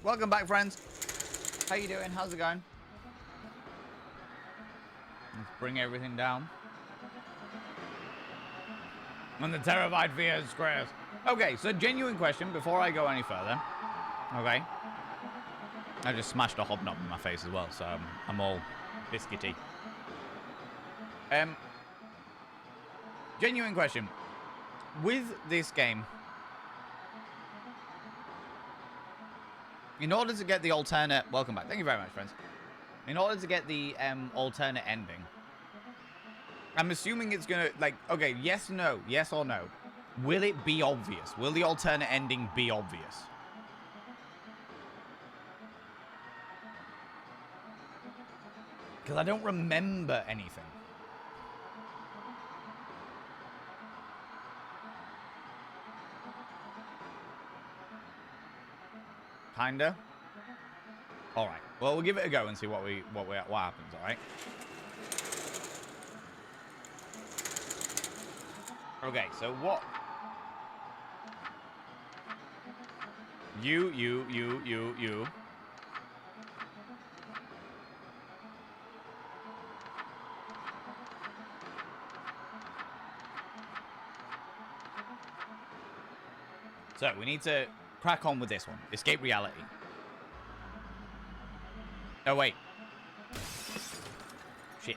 Welcome back, friends. How you doing? How's it going? Let's bring everything down. And the terrified fear squares. Okay, so genuine question before I go any further. Okay. I just smashed a hobnob in my face as well, so I'm all biscuity. Genuine question. With this game, in order to get the alternate... Welcome back. Thank you very much, friends. In order to get the alternate ending, I'm assuming it's going to... Like, okay, yes, no. Yes or no. Will it be obvious? Will the alternate ending be obvious? Because I don't remember anything. Kinda. All right. Well, we'll give it a go and see what happens. All right. Okay. So what? You. So we need to crack on with this one. Escape reality. Oh, wait. Shit.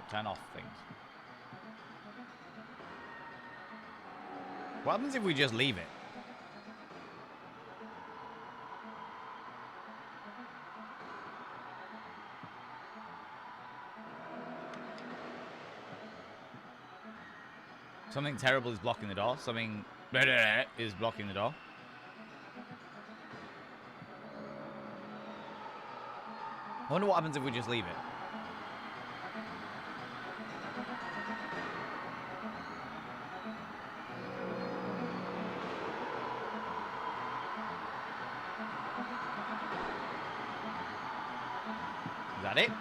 Turn off things. What happens if we just leave it? Something terrible is blocking the door. Something is blocking the door. I wonder what happens if we just leave it. Is that it?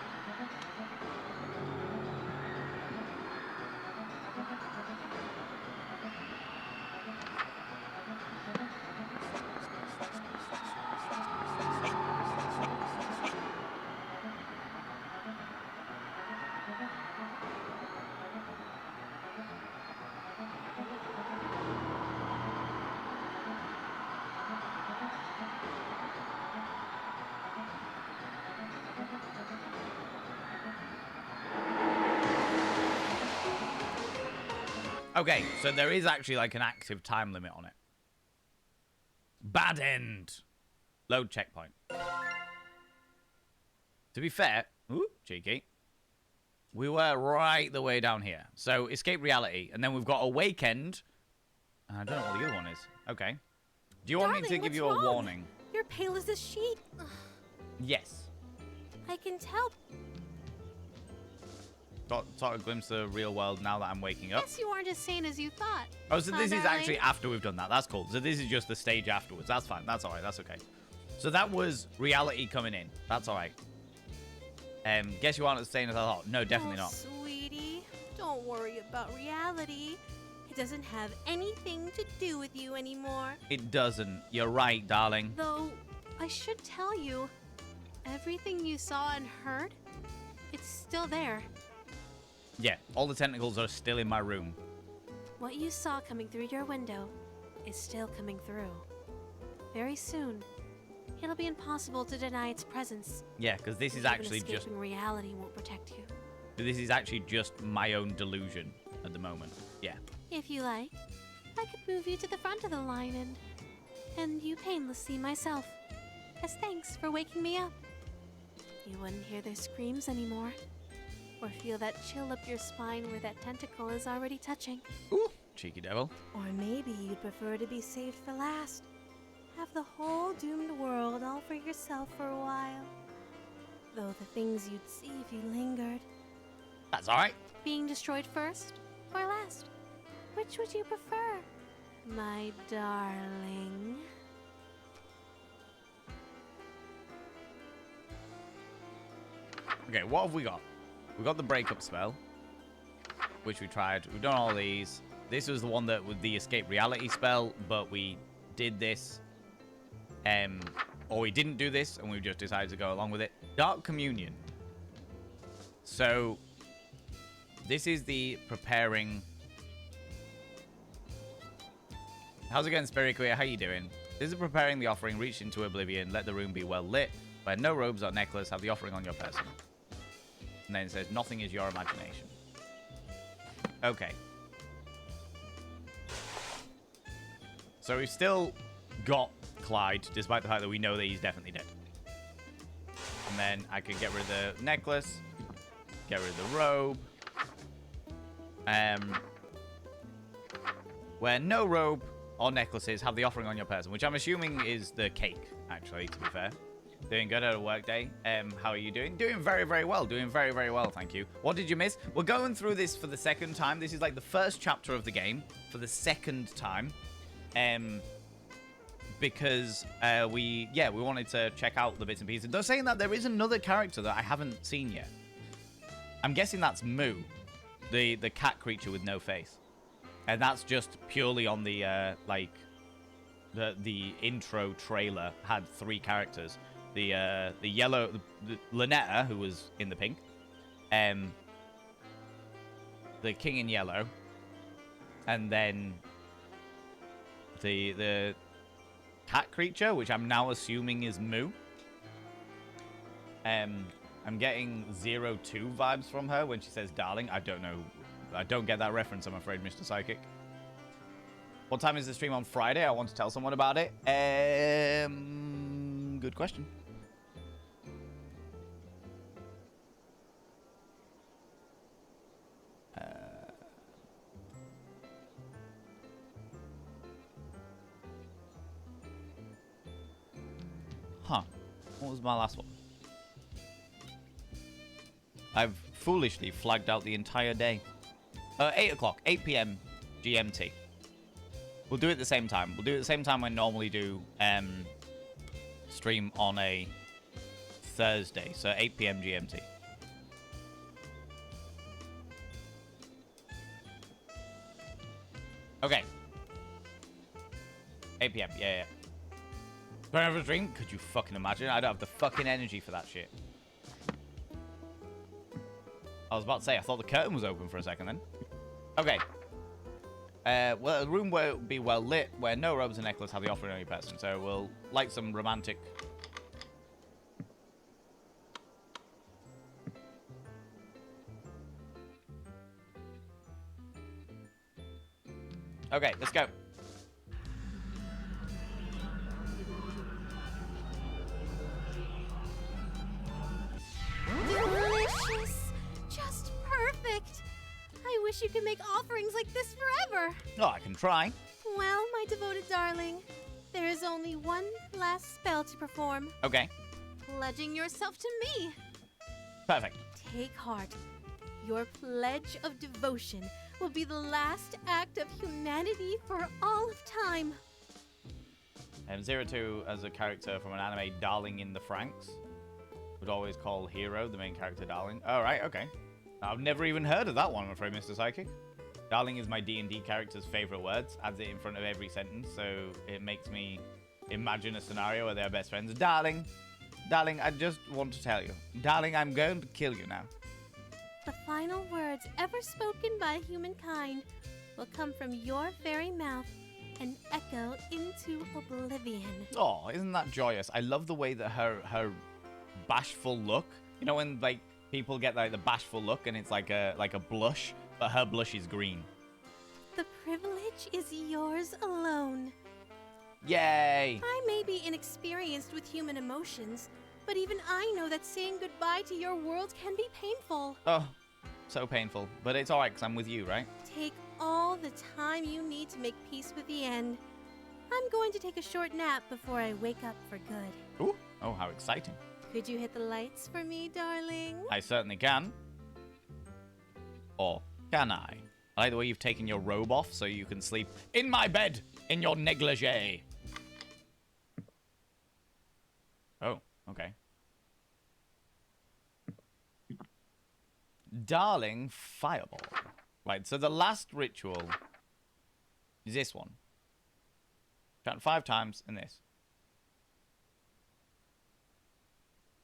Okay, so there is actually like an active time limit on it. Bad end. Load checkpoint. To be fair, ooh, cheeky. We were right the way down here. So escape reality, and then we've got awake end. I don't know what the other one is. Okay. Do you want me to Darling, give you what's a wrong? warning? You're pale as a sheet. Ugh, Yes. I can tell. Got sort of glimpse of the real world now that I'm waking up. Guess you aren't as sane as you thought. Oh, so Huh, this is darling? actually after we've done that. That's cool. So this is just the stage afterwards. That's fine. That's all right. That's okay. So that was reality coming in. That's all right. Guess you aren't as sane as I thought. No, definitely Oh, not. sweetie, don't worry about reality. It doesn't have anything to do with you anymore. It doesn't. You're right, darling. Though, I should tell you, everything you saw and heard, it's still there. Yeah, all the tentacles are still in my room. What you saw coming through your window is still coming through. Very soon, it'll be impossible to deny its presence. Yeah, because this is Even actually just escaping reality won't protect you. my own delusion at the moment. Yeah. If you like, I could move you to the front of the line and you painless see myself. As thanks for waking me up. You wouldn't hear their screams anymore. Or feel that chill up your spine where that tentacle is already touching. Ooh, cheeky devil. Or maybe you'd prefer to be saved for last. Have the whole doomed world all for yourself for a while. Though the things you'd see if you lingered. That's all right. Being destroyed first or last? Which would you prefer, my darling? Okay, what have we got? We got the breakup spell, which we tried. We've done all these. This was the one that with the escape reality spell, but we did this, or we didn't do this, and we just decided to go along with it. Dark Communion. So, this is the preparing. How's it going, Spirit Queer? How you doing? This is preparing the offering. Reach into oblivion. Let the room be well lit. Wear no robes or necklace. Have the offering on your person. And then it says, nothing is your imagination. Okay. So we've still got Clyde, despite the fact that we know that he's definitely dead. And then I can get rid of the necklace. Get rid of the robe. Wear no robe or necklaces. Have the offering on your person, which I'm assuming is the cake, actually, to be fair. Doing good at a work day. How are you doing? Doing very, very well. Doing very, very well, thank you. What did you miss? We're going through this for the second time. This is like the first chapter of the game for the second time. Because we wanted to check out the bits and pieces. They're saying that there is another character that I haven't seen yet. I'm guessing that's Moo, the cat creature with no face. And that's just purely on the, the intro trailer had 3 characters. The yellow, the Lynetta, who was in the pink. The king in yellow. And then the cat creature, which I'm now assuming is Moo. I'm getting 02 vibes from her when she says darling. I don't know. I don't get that reference, I'm afraid, Mr. Psychic. What time is the stream on Friday? I want to tell someone about it. Good question. What was my last one? I've foolishly flagged out the entire day. 8 o'clock, 8 p.m. GMT. We'll do it at the same time. We'll do it at the same time I normally do stream on a Thursday. So 8 p.m. GMT. Okay. 8 p.m. Yeah. Don't have a stream? Could you fucking imagine? I don't have the fucking energy for that shit. I was about to say, I thought the curtain was open for a second then. Okay. Well, the room will be well lit, where no robes and necklace have the offering on your person. So we'll light some romantic... Okay, let's go. Delicious! Just perfect! I wish you could make offerings like this forever! Oh, I can try. Well, my devoted darling, there is only one last spell to perform. Okay. Pledging yourself to me. Perfect. Take heart. Your pledge of devotion will be the last act of humanity for all of time. 02 as a character from an anime, Darling in the Franxx. Would always call Hero, the main character, Darling. Oh, right, okay. I've never even heard of that one, I'm afraid, Mr. Psychic. Darling is my D&D character's favorite words. Adds it in front of every sentence, so it makes me imagine a scenario where they're best friends. Darling, darling, I just want to tell you. Darling, I'm going to kill you now. The final words ever spoken by humankind will come from your very mouth and echo into oblivion. Oh, isn't that joyous? I love the way that her bashful look. You know when like people get like the bashful look and it's like a blush, but her blush is green. The privilege is yours alone. Yay! I may be inexperienced with human emotions, but even I know that saying goodbye to your world can be painful. Oh, so painful. But it's alright because I'm with you, right? Take all the time you need to make peace with the end. I'm going to take a short nap before I wake up for good. Ooh. Oh, how exciting. Could you hit the lights for me, darling? I certainly can. Or can I? I like the way you've taken your robe off so you can sleep in my bed in your negligee. Oh, okay. Darling Fireball. Right, so the last ritual is this one. Chat 5 times and this.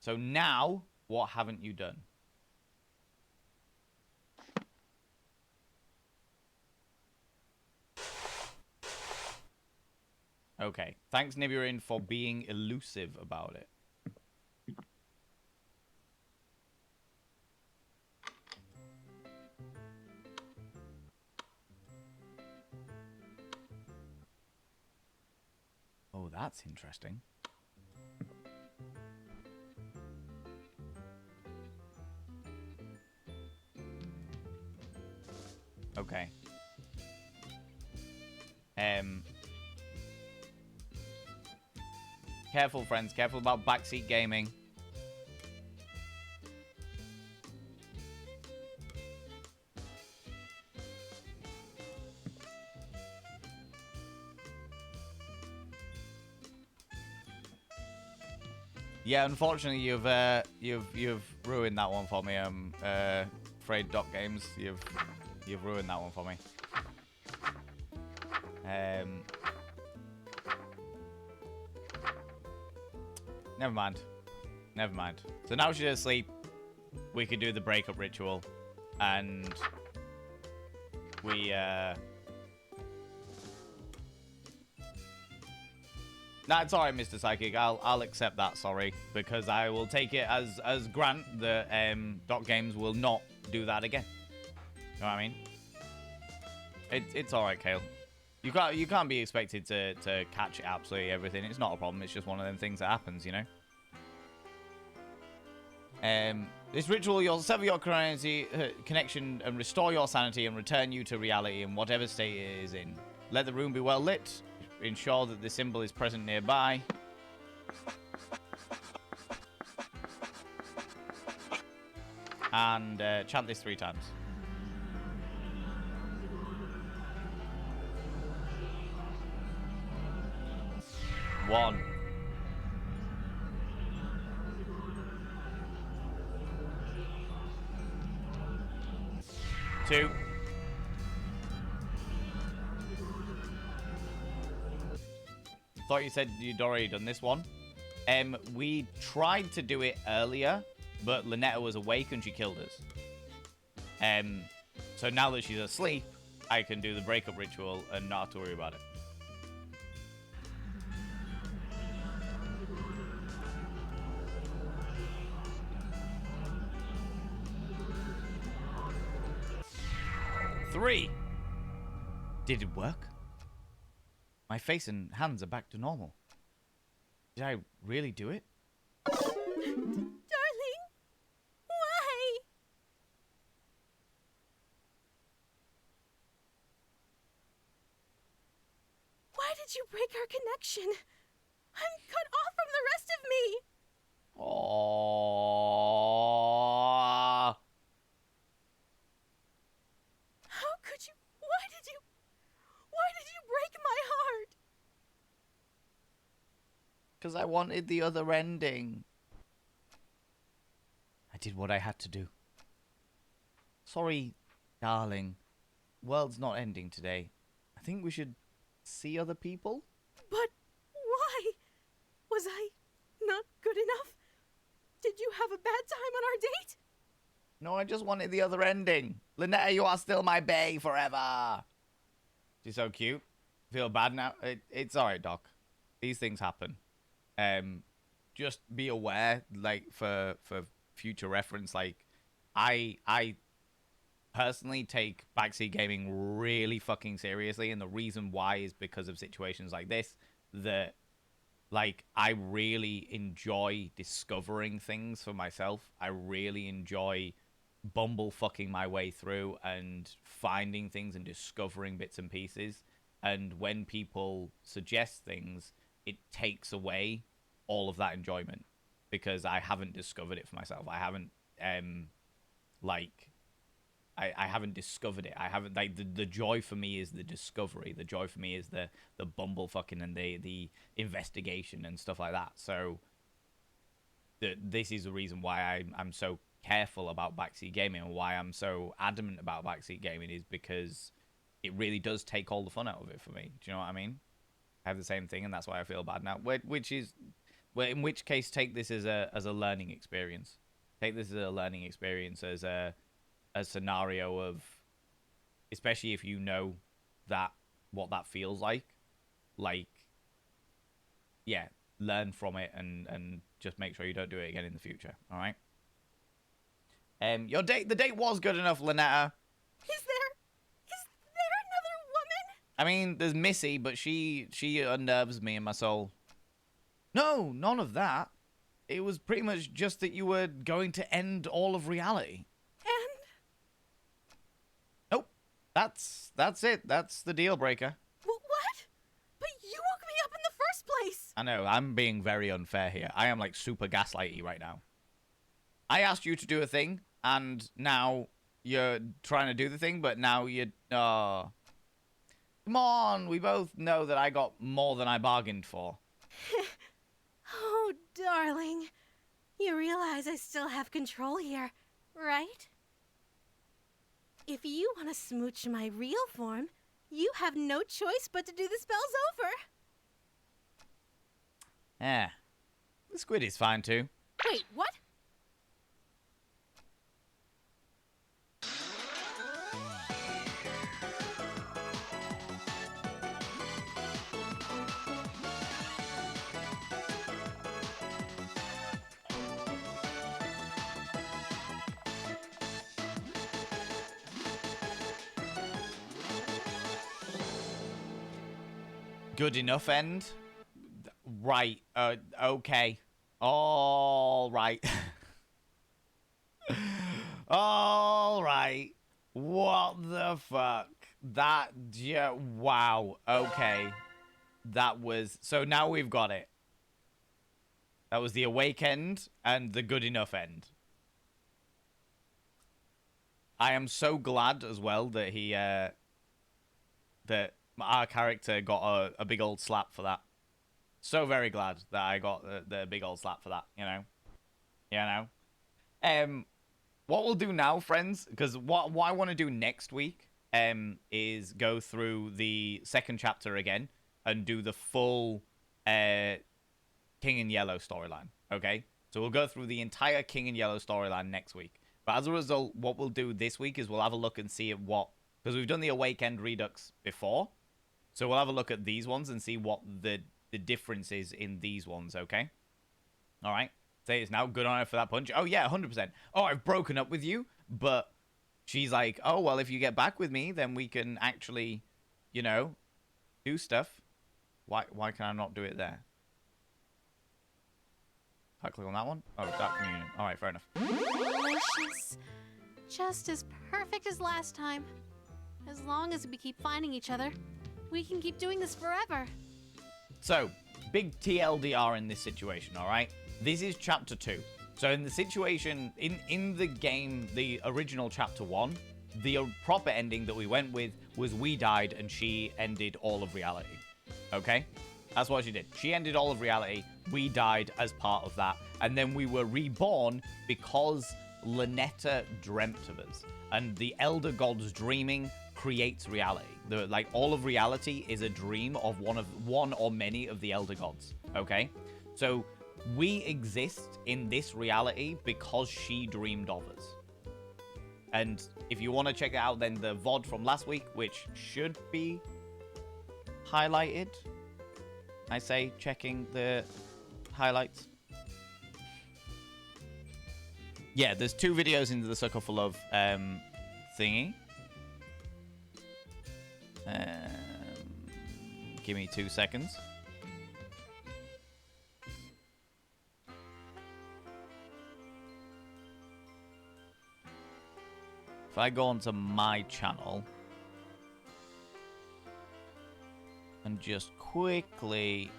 So now, what haven't you done? Okay. Thanks, Nibirin, for being elusive about it. Oh, that's interesting. Okay. Careful, friends. Careful about backseat gaming. Yeah, unfortunately, you've ruined that one for me. I'm afraid Dot Games, you've ruined that one for me. Never mind. Never mind. So now she's asleep. We could do the breakup ritual, and we Nah, it's alright, Mr. Psychic. I'll accept that, sorry. Because I will take it as grant that Dot Games will not do that again. You know what I mean? It's alright, Kale. You can't be expected to catch absolutely everything. It's not a problem, it's just one of them things that happens, you know? This ritual, you'll sever your connection and restore your sanity and return you to reality in whatever state it is in. Let the room be well lit. Ensure that the symbol is present nearby. And chant this 3 times. One. Two. Thought you said you'd already done this one. We tried to do it earlier, but Lynetta was awake and she killed us. So now that she's asleep, I can do the breakup ritual and not have to worry about it. Three. Did it work? My face and hands are back to normal. Did I really do it? Darling, why? Why did you break our connection? I'm cut off from the rest of me. Aww. How could you? Why did you break my heart? Because I wanted the other ending. I did what I had to do. Sorry, darling. World's not ending today. I think we should see other people. But why? Was I not good enough? Did you have a bad time on our date? No, I just wanted the other ending. Lynetta, you are still my bae forever. She's so cute. Feel bad now. It's alright, Doc. These things happen. Just be aware, like, for future reference, like, I personally take backseat gaming really fucking seriously, and the reason why is because of situations like this, that, like, I really enjoy discovering things for myself. I really enjoy bumblefucking my way through and finding things and discovering bits and pieces. And when people suggest things, it takes away all of that enjoyment because I haven't discovered it for myself. I haven't I haven't discovered it. I haven't, like, the joy for me is the discovery. The joy for me is the bumblefucking and the investigation and stuff like that. So this is the reason why I'm so careful about backseat gaming and why I'm so adamant about backseat gaming is because it really does take all the fun out of it for me. Do you know what I mean? I have the same thing, and that's why I feel bad now. In which case, take this as a learning experience. Take this as a learning experience, as a scenario of, especially if you know that what that feels like, yeah, learn from it and just make sure you don't do it again in the future. All right. The date was good enough, Lynetta. Is there another woman? I mean, there's Missy, but she unnerves me in my soul. No, none of that. It was pretty much just that you were going to end all of reality. And Nope. That's it. That's the deal breaker. what? But you woke me up in the first place. I know, I'm being very unfair here. I am like super gaslighty right now. I asked you to do a thing, and now you're trying to do the thing, but now you're... Come on, we both know that I got more than I bargained for. Oh, darling. You realize I still have control here, right? If you want to smooch my real form, you have no choice but to do the spells over. Yeah. The squid is fine too. Wait, what? Good enough end? Right. Okay. All right. All right. What the fuck? Wow. Okay. That was... So now we've got it. That was the awake end and the good enough end. I am so glad as well that he... that our character got a big old slap for that. So very glad that I got the big old slap for that, you know? What we'll do now, friends, because what I want to do next week is go through the second chapter again and do the full King in Yellow storyline, okay? So we'll go through the entire King in Yellow storyline next week. But as a result, what we'll do this week is we'll have a look and see at what... Because we've done the Awake End Redux before. So we'll have a look at these ones and see what the difference is in these ones, okay? All right. Say it's now good on her for that punch. Oh, yeah, 100%. Oh, I've broken up with you. But she's like, oh, well, if you get back with me, then we can actually, you know, do stuff. Why can I not do it there? I click on that one? Oh, Dark Communion. All right, fair enough. Delicious. Just as perfect as last time. As long as we keep finding each other, we can keep doing this forever. So, big TLDR in this situation, all right? This is chapter 2. So in the situation, in the game, the original chapter 1, the proper ending that we went with was we died and she ended all of reality. Okay? That's what she did. She ended all of reality. We died as part of that. And then we were reborn because Lynetta dreamt of us. And the Elder Gods dreaming creates reality. Like, all of reality is a dream of one or many of the Elder Gods. Okay? So we exist in this reality because she dreamed of us. And if you want to check it out, then the VOD from last week, which should be highlighted. I say checking the highlights. Yeah, there's 2 videos into the Sucker for Love thingy. Give me 2 seconds. If I go onto my channel and just quickly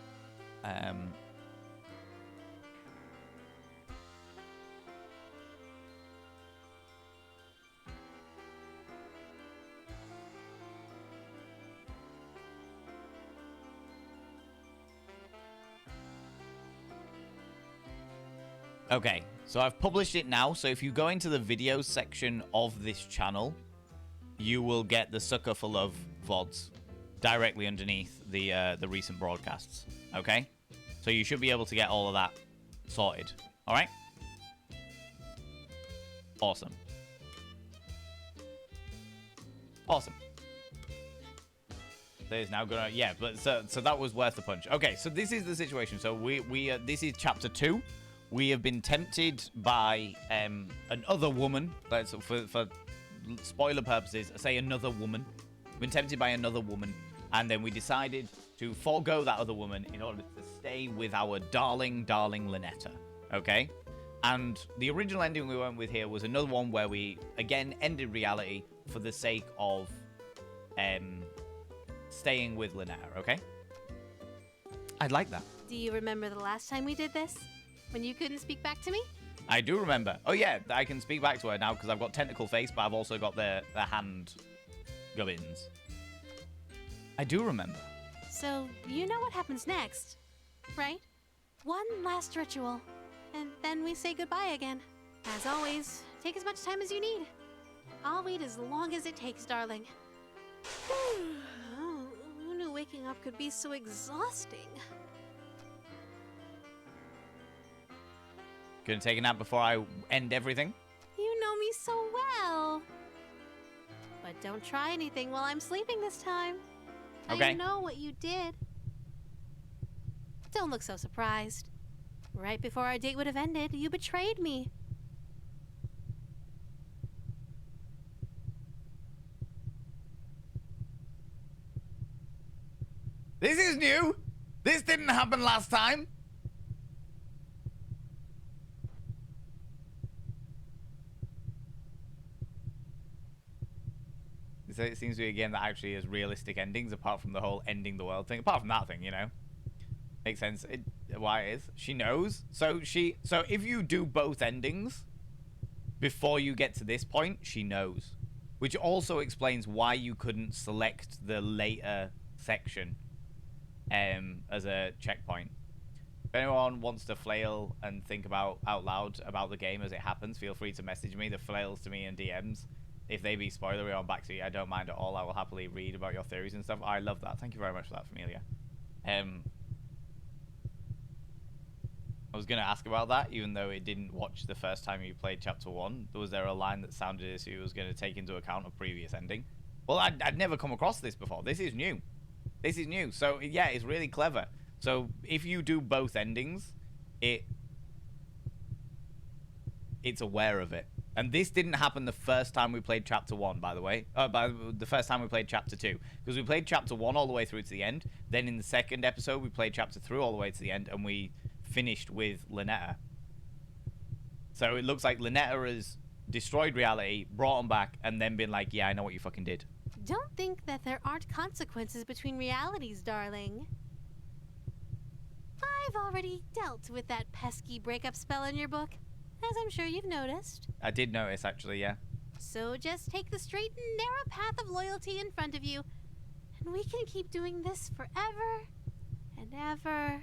okay, so I've published it now, so if you go into the videos section of this channel, you will get the Sucker for Love VODs directly underneath the recent broadcasts. Okay? So you should be able to get all of that sorted. All right? Awesome. Awesome. There's now gonna, yeah, but so that was worth the punch. Okay, so this is the situation. So we this is chapter 2. We have been tempted by another woman. Let's for spoiler purposes, say another woman. We've been tempted by another woman, and then we decided to forego that other woman in order to stay with our darling Lynetta. Okay, and the original ending we went with here was another one where we again ended reality for the sake of staying with Lynetta, okay? I'd like that. Do you remember the last time we did this? When you couldn't speak back to me? I do remember. Oh yeah, I can speak back to her now because I've got tentacle face, but I've also got the hand gubbins. I do remember. So, you know what happens next, right? One last ritual, and then we say goodbye again. As always, take as much time as you need. I'll wait as long as it takes, darling. Oh, who knew waking up could be so exhausting? Gonna take a nap before I end everything? You know me so well. But don't try anything while I'm sleeping this time. Okay. I know what you did. Don't look so surprised. Right before our date would have ended, you betrayed me. This is new. This didn't happen last time. So it seems to be a game that actually has realistic endings, apart from the whole ending the world thing. Apart from that thing, you know, makes sense. Why it is. She knows. So if you do both endings before you get to this point, she knows, which also explains why you couldn't select the later section as a checkpoint. If anyone wants to flail and think about out loud about the game as it happens, feel free to message me. The flails to me in DMs. If they be spoilery on backseat, I don't mind at all. I will happily read about your theories and stuff. I love that. Thank you very much for that, Familia. I was going to ask about that, even though it didn't watch the first time you played Chapter 1. Was there a line that sounded as if it was going to take into account a previous ending? Well, I'd never come across this before. This is new. This is new. So, yeah, it's really clever. So, if you do both endings, it's aware of it. And this didn't happen the first time we played Chapter 1, by the way. By the first time we played Chapter 2. Because we played Chapter 1 all the way through to the end. Then in the second episode, we played Chapter 3 all the way to the end. And we finished with Lynetta. So it looks like Lynetta has destroyed reality, brought him back, and then been like, yeah, I know what you fucking did. Don't think that there aren't consequences between realities, darling. I've already dealt with that pesky breakup spell in your book, as I'm sure you've noticed. I did notice, actually, yeah. So just take the straight and narrow path of loyalty in front of you, and we can keep doing this forever and ever.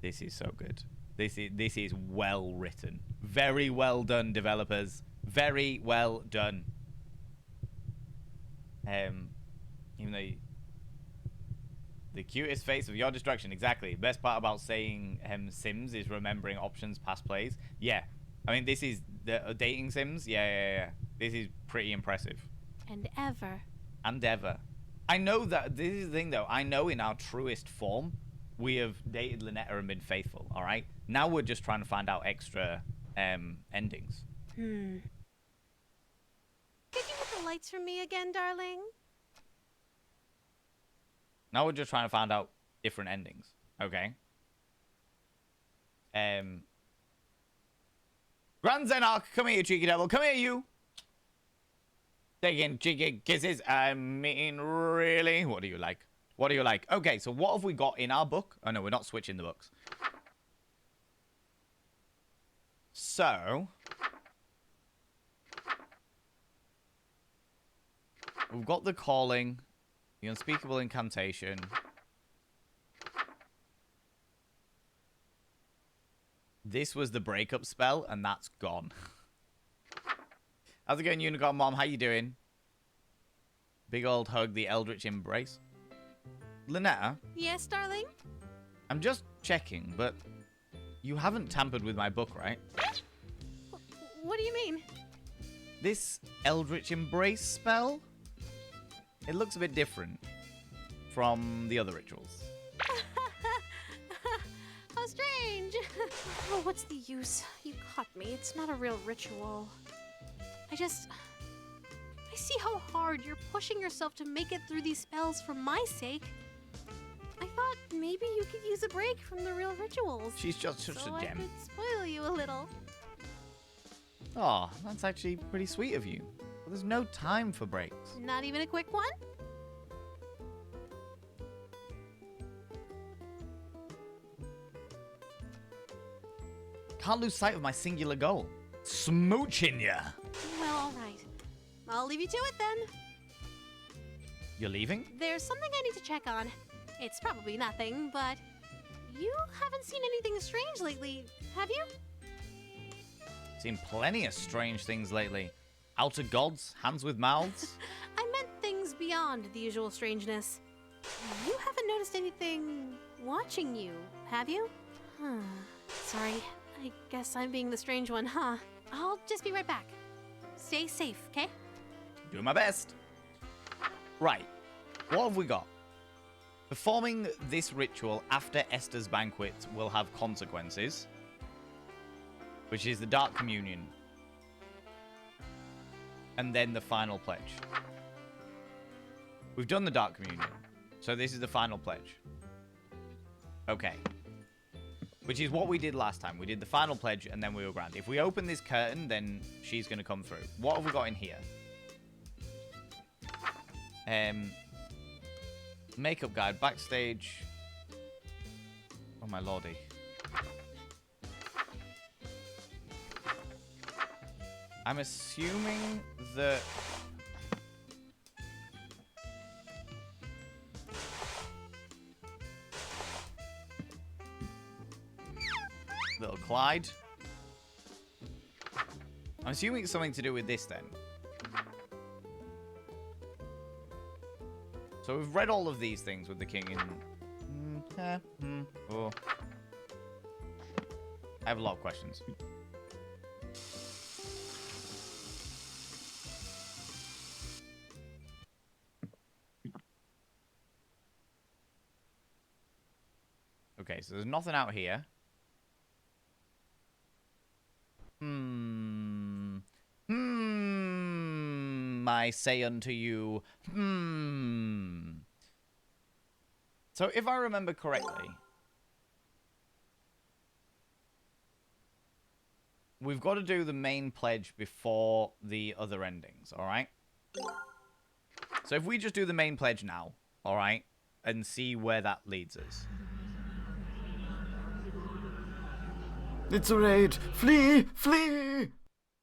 This is so good. This is well written. Very well done, developers. Very well done. Even though the cutest face of your destruction, exactly. Best part about saying Sims is remembering options past plays. Yeah. I mean, this is the dating Sims. Yeah. This is pretty impressive. And ever. And ever. I know that this is the thing, though. I know in our truest form, we have dated Lynetta and been faithful. All right. Now we're just trying to find out extra endings. Could you hit the lights for me again, darling? Now we're just trying to find out different endings. Okay. Grand Zenarch, come here, you cheeky devil. Come here, you. Taking cheeky kisses. I mean, really? What do you like? What do you like? Okay, so what have we got in our book? Oh, no, we're not switching the books. So, we've got the calling, the unspeakable incantation. This was the breakup spell, and that's gone. How's it going, Unicorn Mom? How you doing? Big old hug, the Eldritch Embrace. Lynetta, Yes, darling? I'm just checking, but you haven't tampered with my book, right? What do you mean? This Eldritch Embrace spell? It looks a bit different from the other rituals. How strange. Oh, what's the use? You caught me. It's not a real ritual. I see how hard you're pushing yourself to make it through these spells for my sake. I thought maybe you could use a break from the real rituals. She's just such so a I gem. could spoil you a little. Oh, that's actually pretty sweet of you. But there's no time for breaks. Not even a quick one? Can't lose sight of my singular goal. Smooching ya. Well, all right. I'll leave you to it then. You're leaving? There's something I need to check on. It's probably nothing, but you haven't seen anything strange lately, have you? Seen plenty of strange things lately. Outer gods, hands with mouths. I meant things beyond the usual strangeness. You haven't noticed anything watching you, have you? Sorry, I guess I'm being the strange one, huh? I'll just be right back. Stay safe, okay? Doing my best. Right, what have we got? Performing this ritual after Esther's banquet will have consequences, which is the Dark Communion, and then the final pledge. We've done the Dark Communion, so this is the final pledge. Okay. Which is what we did last time. We did the final pledge, and then we were grand. If we open this curtain, then she's going to come through. What have we got in here? Makeup guide, backstage. Oh my lordy. I'm assuming that... Little Clyde. I'm assuming it's something to do with this then. So we've read all of these things with the king in... Oh. I have a lot of questions. Okay, so there's nothing out here. I say unto you, So if I remember correctly, we've got to do the main pledge before the other endings, alright? So if we just do the main pledge now, alright, and see where that leads us. It's a raid! Flee! Flee!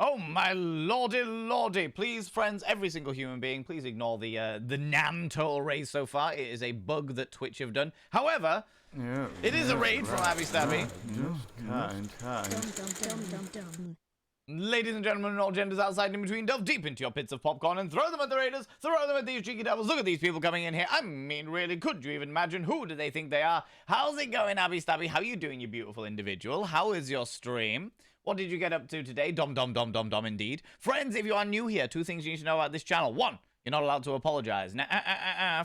Oh my lordy lordy. Please, friends, every single human being, please ignore the Nam total raid so far. It is a bug that Twitch have done. However, it is a raid from Abby Stabby. Kind. Ladies and gentlemen, and all genders outside and in between, delve deep into your pits of popcorn and throw them at the raiders. Throw them at these cheeky devils. Look at these people coming in here. I mean, really, could you even imagine? Who do they think they are? How's it going, Abby Stabby? How you doing, you beautiful individual? How is your stream? What did you get up to today? Dom, indeed. Friends, if you are new here, 2 things you need to know about this channel. 1, you're not allowed to apologize.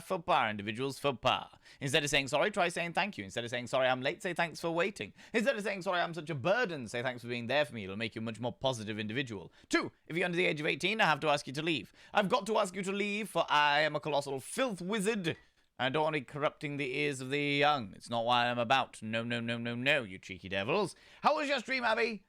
Faux pas, individuals, faux pas. Instead of saying sorry, try saying thank you. Instead of saying sorry, I'm late, say thanks for waiting. Instead of saying sorry, I'm such a burden, say thanks for being there for me. It'll make you a much more positive individual. 2, if you're under the age of 18, I have to ask you to leave. I've got to ask you to leave, for I am a colossal filth wizard. I don't want to be corrupting the ears of the young. It's not what I'm about. No, you cheeky devils. How was your stream, Abby?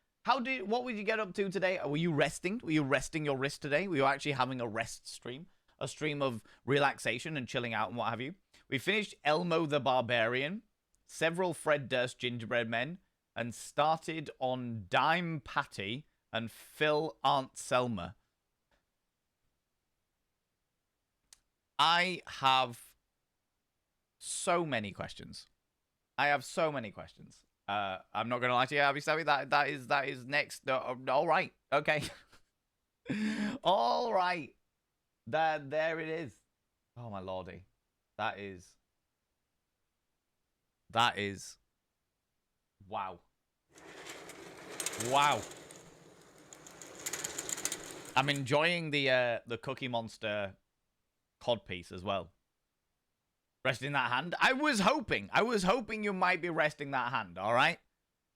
What would you get up to today? Were you resting? Were you resting your wrist today? Were you actually having a rest stream? A stream of relaxation and chilling out and what have you? We finished Elmo the Barbarian, several Fred Durst gingerbread men, and started on Dime Patty and Phil Aunt Selma. I have so many questions. I'm not gonna lie to you, Abby Stabby. That is next. All right, okay, all right. There it is. Oh my lordy. That is wow. Wow. I'm enjoying the Cookie Monster cod piece as well. Resting that hand. I was hoping you might be resting that hand, all right?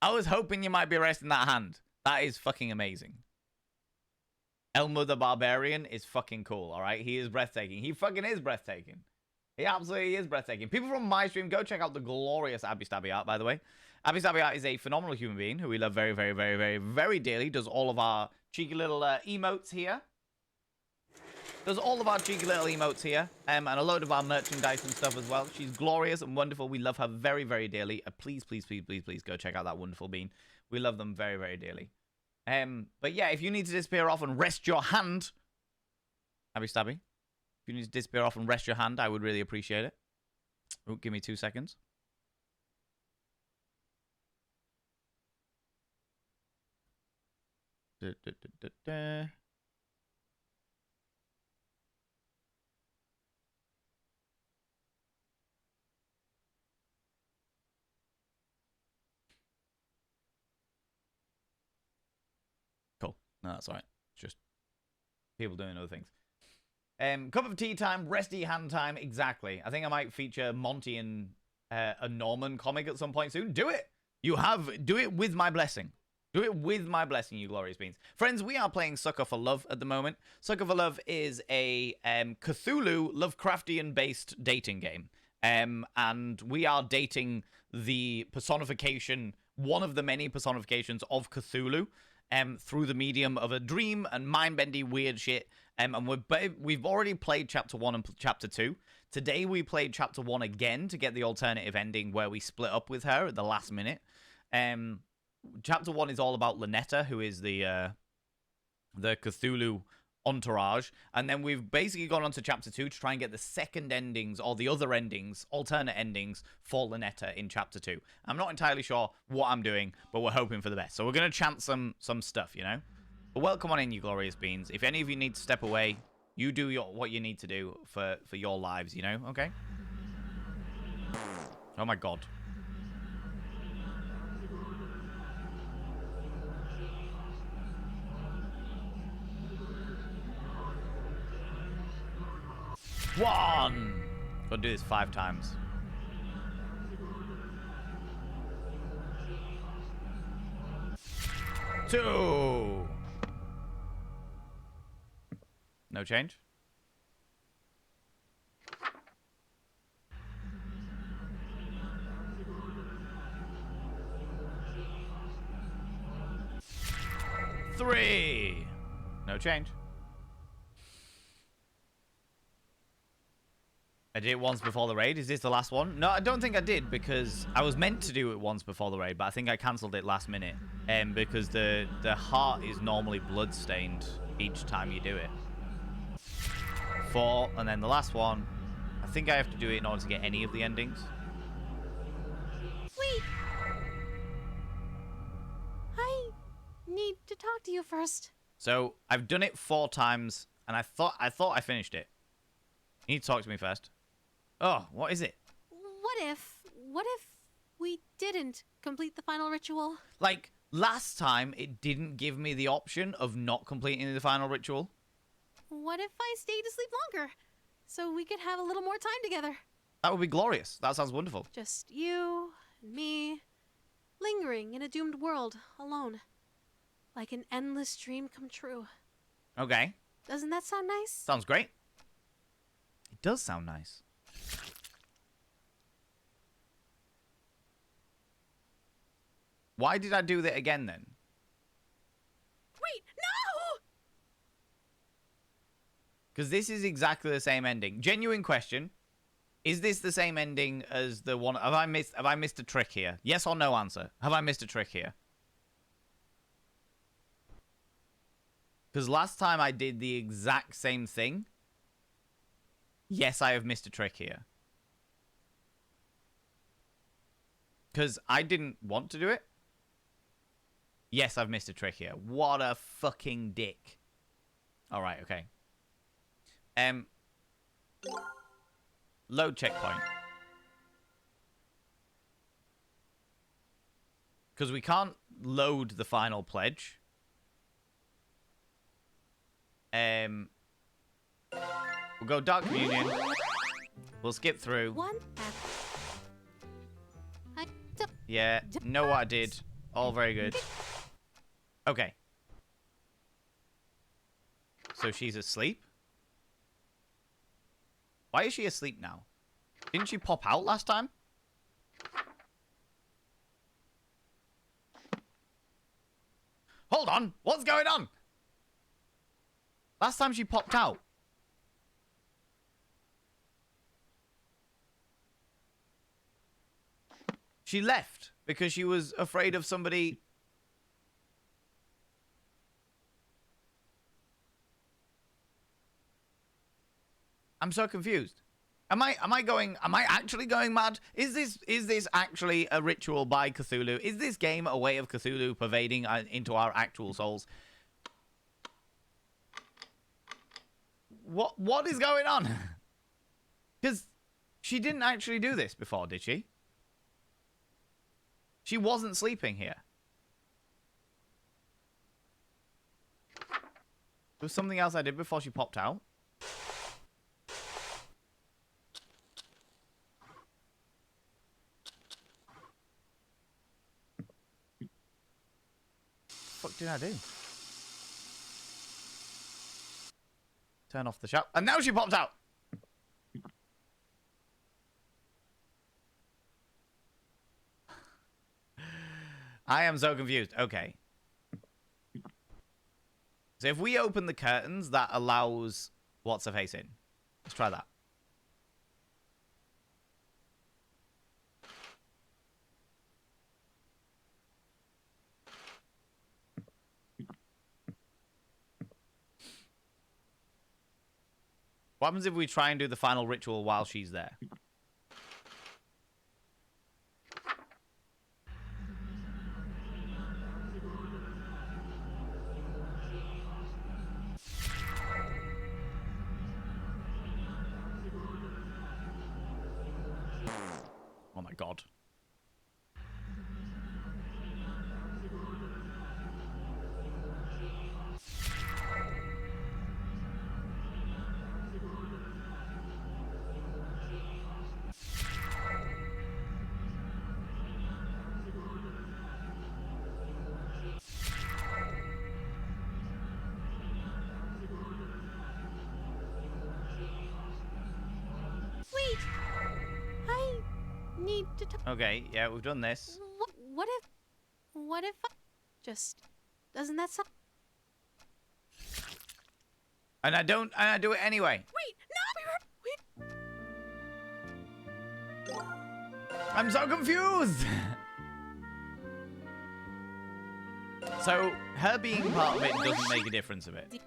I was hoping you might be resting that hand. That is fucking amazing. Elmo the Barbarian is fucking cool, all right? He is breathtaking. He fucking is breathtaking. He absolutely is breathtaking. People from my stream, go check out the glorious Abby Stabby Art, by the way. Abby Stabby Art is a phenomenal human being who we love very, very, very, very, very dearly. Does all of our cheeky little emotes here. Does all of our cheeky little emotes here. And a load of our merchandise and stuff as well. She's glorious and wonderful. We love her very, very dearly. Please, please, please, please, please go check out that wonderful bean. We love them very, very dearly. But yeah, if you need to disappear off and rest your hand, Abby Stabby, if you need to disappear off and rest your hand, I would really appreciate it. Oh, give me 2 seconds. Da, da, da, da, da. Cool. No, that's all right. It's just people doing other things. Cup of tea time, resty hand time. Exactly. I think I might feature Monty in a Norman comic at some point soon. Do it. Do it with my blessing. Do it with my blessing, you glorious beans. Friends, we are playing Sucker for Love at the moment. Sucker for Love is a Cthulhu Lovecraftian-based dating game. And we are dating the personification, one of the many personifications of Cthulhu, through the medium of a dream and mind-bendy weird shit. And we've already played Chapter 1 and Chapter 2. Today we played Chapter 1 again to get the alternative ending where we split up with her at the last minute. Chapter 1 is all about Lynetta, who is the Cthulhu entourage, and then we've basically gone on to Chapter 2 to try and get the second endings, or the other endings, alternate endings for Lynetta in Chapter 2. I'm not entirely sure what I'm doing, but we're hoping for the best. So we're going to chant some stuff, you know? But welcome on in, you glorious beans. If any of you need to step away, you do what you need to do for your lives, you know? Okay? Oh my god. One! Gotta do this 5 times. Two! No change? Three! No change. I did it once before the raid. Is this the last one? No, I don't think I did, because I was meant to do it once before the raid, but I think I cancelled it last minute. Because the heart is normally blood-stained each time you do it. 4, and then the last one, I think I have to do it in order to get any of the endings. Wait! I need to talk to you first. So, I've done it 4 times, and I thought I finished it. You need to talk to me first. Oh, what is it? What if we didn't complete the final ritual? Like, last time, it didn't give me the option of not completing the final ritual. What if I stayed asleep longer? So we could have a little more time together. That would be glorious. That sounds wonderful. Just you and me, lingering in a doomed world, alone. Like an endless dream come true. Okay. Doesn't that sound nice? Sounds great. It does sound nice. Why did I do that again, then? Wait, no! Because this is exactly the same ending. Genuine question. Is this the same ending as the one... Have I missed a trick here? Yes or no answer. Have I missed a trick here? Because last time I did the exact same thing. Yes, I have missed a trick here. Because I didn't want to do it. Yes, I've missed a trick here. What a fucking dick. Alright, okay. Load checkpoint. Because we can't load the final pledge. We'll go Dark Communion. We'll skip through. Yeah, know what I did. All very good. Okay. So she's asleep? Why is she asleep now? Didn't she pop out last time? Hold on! What's going on? Last time she popped out. She left because she was afraid of somebody. I'm so confused. Am I actually going mad? Is this actually a ritual by Cthulhu? Is this game a way of Cthulhu pervading into our actual souls? What is going on? Because she didn't actually do this before, did she? She wasn't sleeping here. There was something else I did before she popped out. What the fuck did I do? Turn off the shout. And now she popped out! I am so confused. Okay. So if we open the curtains, that allows what's-her-face in. Let's try that. What happens if we try and do the final ritual while she's there? Oh my god. Wait! I need to talk. Okay, yeah, we've done this. What if I just... Doesn't that sound... And I do it anyway. Wait! No! Wait! I'm so confused. So her being part of it doesn't make a difference of it.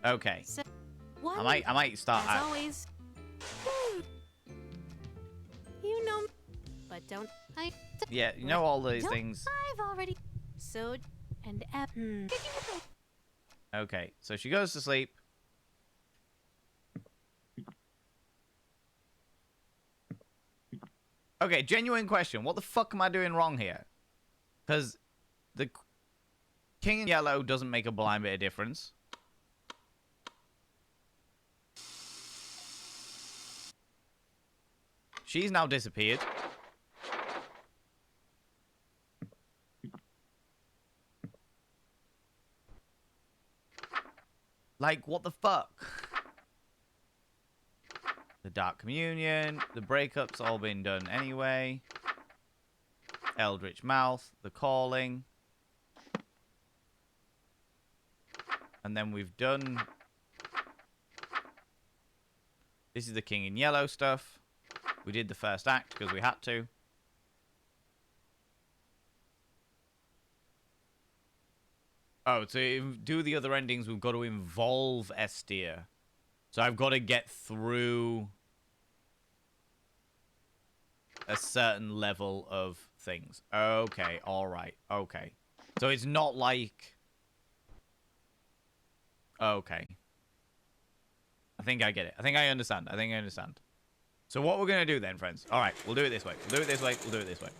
Okay. So, what? I might start As out. always... You know... But don't... Yeah, you know all these things. I've already... So... And... Okay, so she goes to sleep. Okay, genuine question. What the fuck am I doing wrong here? Because the king in yellow doesn't make a blind bit of difference. She's now disappeared. Like, what the fuck? The Dark Communion, the breakup's all been done anyway. Eldritch Mouth, the Calling. And then we've done... This is the King in Yellow stuff. We did the first act because we had to. Oh, to do the other endings, we've got to involve Estia. So I've got to get through a certain level of things. Okay, alright, okay. So it's not like... Okay. I think I get it. I think I understand. So what we're going to do then, friends. All right, we'll do it this way. We'll do it this way. We'll do it this way.